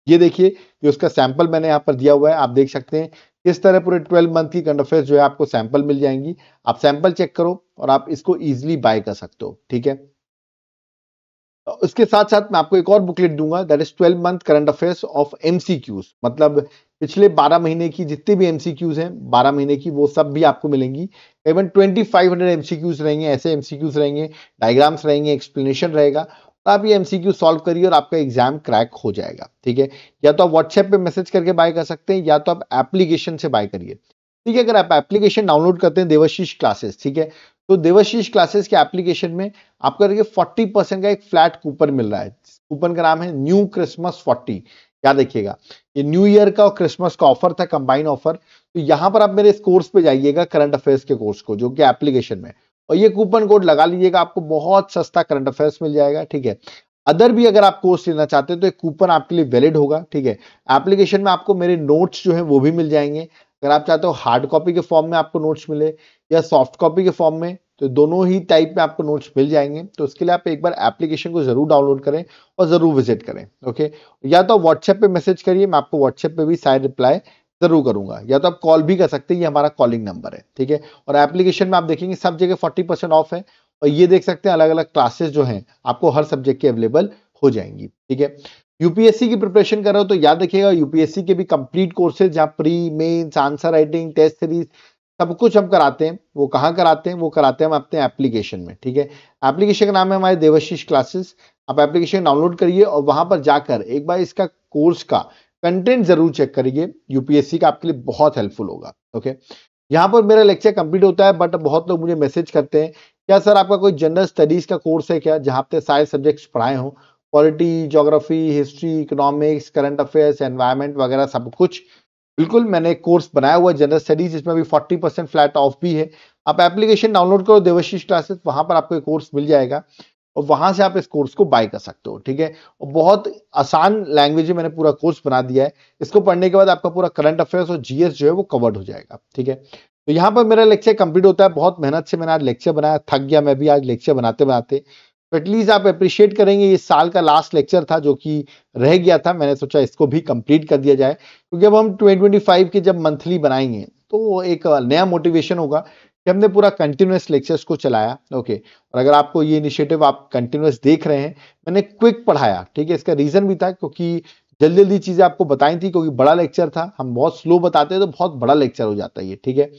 ये देखिए ये उसका सैंपल मैंने यहाँ पर दिया हुआ है, आप देख सकते हैं किस तरह पूरे 12 मंथ की करंट अफेयर्स जो है आपको सैंपल मिल जाएंगी। आप सैंपल चेक करो और आप इसको इजीली बाय कर सकते हो, ठीक है। उसके साथ साथ मैं आपको एक और बुकलेट दूंगा that is 12 month current affairs of MCQs, मतलब पिछले 12 महीने की जितने भी एमसीक्यूज हैं 12 महीने की, वो सब भी आपको मिलेंगी। करीबन 2500 एमसीक्यूज रहेंगे, ऐसे एमसीक्यूज रहेंगे, डायग्राम्स रहेंगे, एक्सप्लेनेशन रहेगा। तो आप ये एमसीक्यू सॉल्व करिए और आपका एग्जाम क्रैक हो जाएगा, ठीक है। या तो आप व्हाट्सएप पे मैसेज करके बाय कर सकते हैं, या तो आप एप्लीकेशन से बाय करिए, ठीक है। अगर आप एप्लीकेशन डाउनलोड करते हैं देवाशीष क्लासेस, ठीक है, तो देवाशीष क्लासेस के एप्लीकेशन में आपको देखिए 40% का एक फ्लैट कूपन मिल रहा है। कूपन का नाम है न्यू क्रिसमस 40, याद रखिएगा। ये न्यू ईयर का और क्रिसमस का ऑफर था, कंबाइन ऑफर। तो यहाँ पर आप मेरे इस कोर्स पे जाइएगा, करंट अफेयर्स के कोर्स को, जो कि एप्लीकेशन में, और ये कूपन कोड लगा लीजिएगा, आपको बहुत सस्ता करंट अफेयर्स मिल जाएगा, ठीक है। अदर भी अगर आप कोर्स लेना चाहते हैं तो एक कूपन आपके लिए वैलिड होगा, ठीक है। एप्लीकेशन में आपको मेरे नोट्स जो है वो भी मिल जाएंगे। अगर आप चाहते हो हार्ड कॉपी के फॉर्म में आपको नोट्स मिले या सॉफ्ट कॉपी के फॉर्म में, तो दोनों ही टाइप में आपको नोट्स मिल जाएंगे। तो उसके लिए आप एक बार एप्लीकेशन को जरूर डाउनलोड करें और जरूर विजिट करें, ओके। या तो व्हाट्सएप पे मैसेज करिए, मैं आपको व्हाट्सएप पे भी शायद रिप्लाई जरूर करूंगा, या तो आप कॉल भी कर सकते हैं, ये हमारा कॉलिंग नंबर है, ठीक है। और एप्लीकेशन में आप देखेंगे सब जगह 40% ऑफ है, और ये देख सकते हैं अलग अलग क्लासेस जो हैं आपको हर सब्जेक्ट के अवेलेबल हो जाएंगी, ठीक है। यूपीएससी की प्रिपरेशन कर रहे हो तो याद रखिएगा, यूपीएससी के भी कंप्लीट कोर्सेज जहां pre mains answer writing test series सब कुछ हम कराते हैं। वो कहाँ कराते हैं? वो कराते हैं हम अपने एप्लीकेशन में, ठीक है। एप्लीकेशन का नाम है हमारे देवाशीष क्लासेस। आप एप्लीकेशन डाउनलोड करिए और वहां पर जाकर एक बार इसका कोर्स का कंटेंट जरूर चेक करिए, यूपीएससी का आपके लिए बहुत हेल्पफुल होगा, ओके। यहाँ पर मेरा लेक्चर कंप्लीट होता है, बट बहुत लोग मुझे मैसेज करते हैं, क्या सर आपका कोई जनरल स्टडीज का कोर्स है क्या, जहाँ पे सारे सब्जेक्ट्स पढ़ाए हों, polity, geography, history, economics, current affairs, environment वगैरह सब कुछ। बिल्कुल, मैंने एक कोर्स बनाया हुआ है जनरल स्टडीज, जिसमें अभी 40% फ्लैट ऑफ भी है। आप एप्लीकेशन डाउनलोड करो देवाशीष क्लासेस, वहां पर आपको एक कोर्स मिल जाएगा और वहां से आप इस कोर्स को बाय कर सकते हो, ठीक है। और बहुत आसान लैंग्वेज में मैंने पूरा कोर्स बना दिया है। इसको पढ़ने के बाद आपका पूरा करंट अफेयर्स और जीएस जो है वो कवर्ड हो जाएगा, ठीक है। तो यहाँ पर मेरा लेक्चर कंप्लीट होता है। बहुत मेहनत से मैंने आज लेक्चर बनाया, थक गया मैं भी आज लेक्चर बनाते बनाते। तो एटलीस्ट आप अप्रिशिएट करेंगे, ये साल का लास्ट लेक्चर था जो कि रह गया था, मैंने सोचा इसको भी कंप्लीट कर दिया जाए, क्योंकि अब हम 2025 के जब मंथली बनाएंगे तो एक नया मोटिवेशन होगा कि हमने पूरा कंटिन्यूअस लेक्चर्स को चलाया, ओके। और अगर आपको ये इनिशिएटिव आप कंटिन्यूअस देख रहे हैं, मैंने क्विक पढ़ाया, ठीक है। इसका रीजन भी था क्योंकि जल्दी जल्दी चीजें आपको बताई थी, क्योंकि बड़ा लेक्चर था, हम बहुत स्लो बताते हैं तो बहुत बड़ा लेक्चर हो जाता है ये, ठीक है।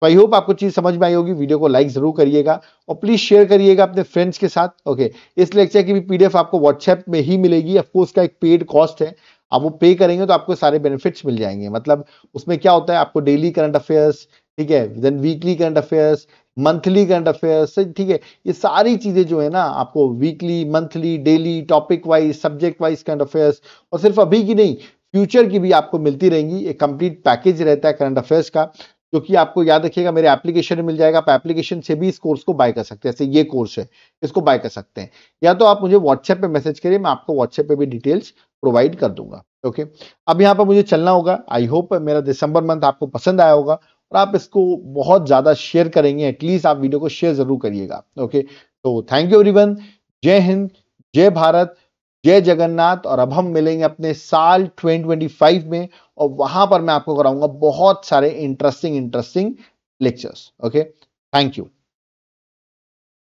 तो आई होप आपको चीज समझ में आई होगी। वीडियो को लाइक जरूर करिएगा और प्लीज शेयर करिएगा अपने फ्रेंड्स के साथ, ओके। इस लेक्चर की भी पीडीएफ आपको व्हाट्सएप में ही मिलेगी। ऑफकोर्स उसका एक पेड कॉस्ट है, आप वो पे करेंगे तो आपको सारे बेनिफिट्स मिल जाएंगे। मतलब उसमें क्या होता है, आपको डेली करंट अफेयर्स, ठीक है, then weekly current affairs, monthly current affairs, ठीक है, ये सारी चीजें जो है ना आपको weekly, monthly, daily, topic wise, subject wise current affairs, और सिर्फ अभी की नहीं, फ्यूचर की भी आपको मिलती रहेंगी। एक कंप्लीट पैकेज रहता है करंट अफेयर्स का, जो कि आपको याद रखिएगा मेरे एप्लीकेशन में मिल जाएगा। आप एप्लीकेशन से भी इस कोर्स को बाय कर सकते हैं, जैसे ये कोर्स है इसको बाय कर सकते हैं, या तो आप मुझे व्हाट्सएप पे मैसेज करिए, मैं आपको व्हाट्सएप पे भी डिटेल्स प्रोवाइड कर दूंगा, ओके। अब यहाँ पर मुझे चलना होगा। आई होप मेरा दिसंबर मंथ आपको पसंद आया होगा और आप इसको बहुत ज्यादा शेयर करेंगे, एटलीस्ट आप वीडियो को शेयर जरूर करिएगा, ओके। तो थैंक यू एवरीवन। जय हिंद, जय भारत, जय जगन्नाथ। और अब हम मिलेंगे अपने साल 2025 में, और वहां पर मैं आपको कराऊंगा बहुत सारे interesting lectures, okay. Thank you.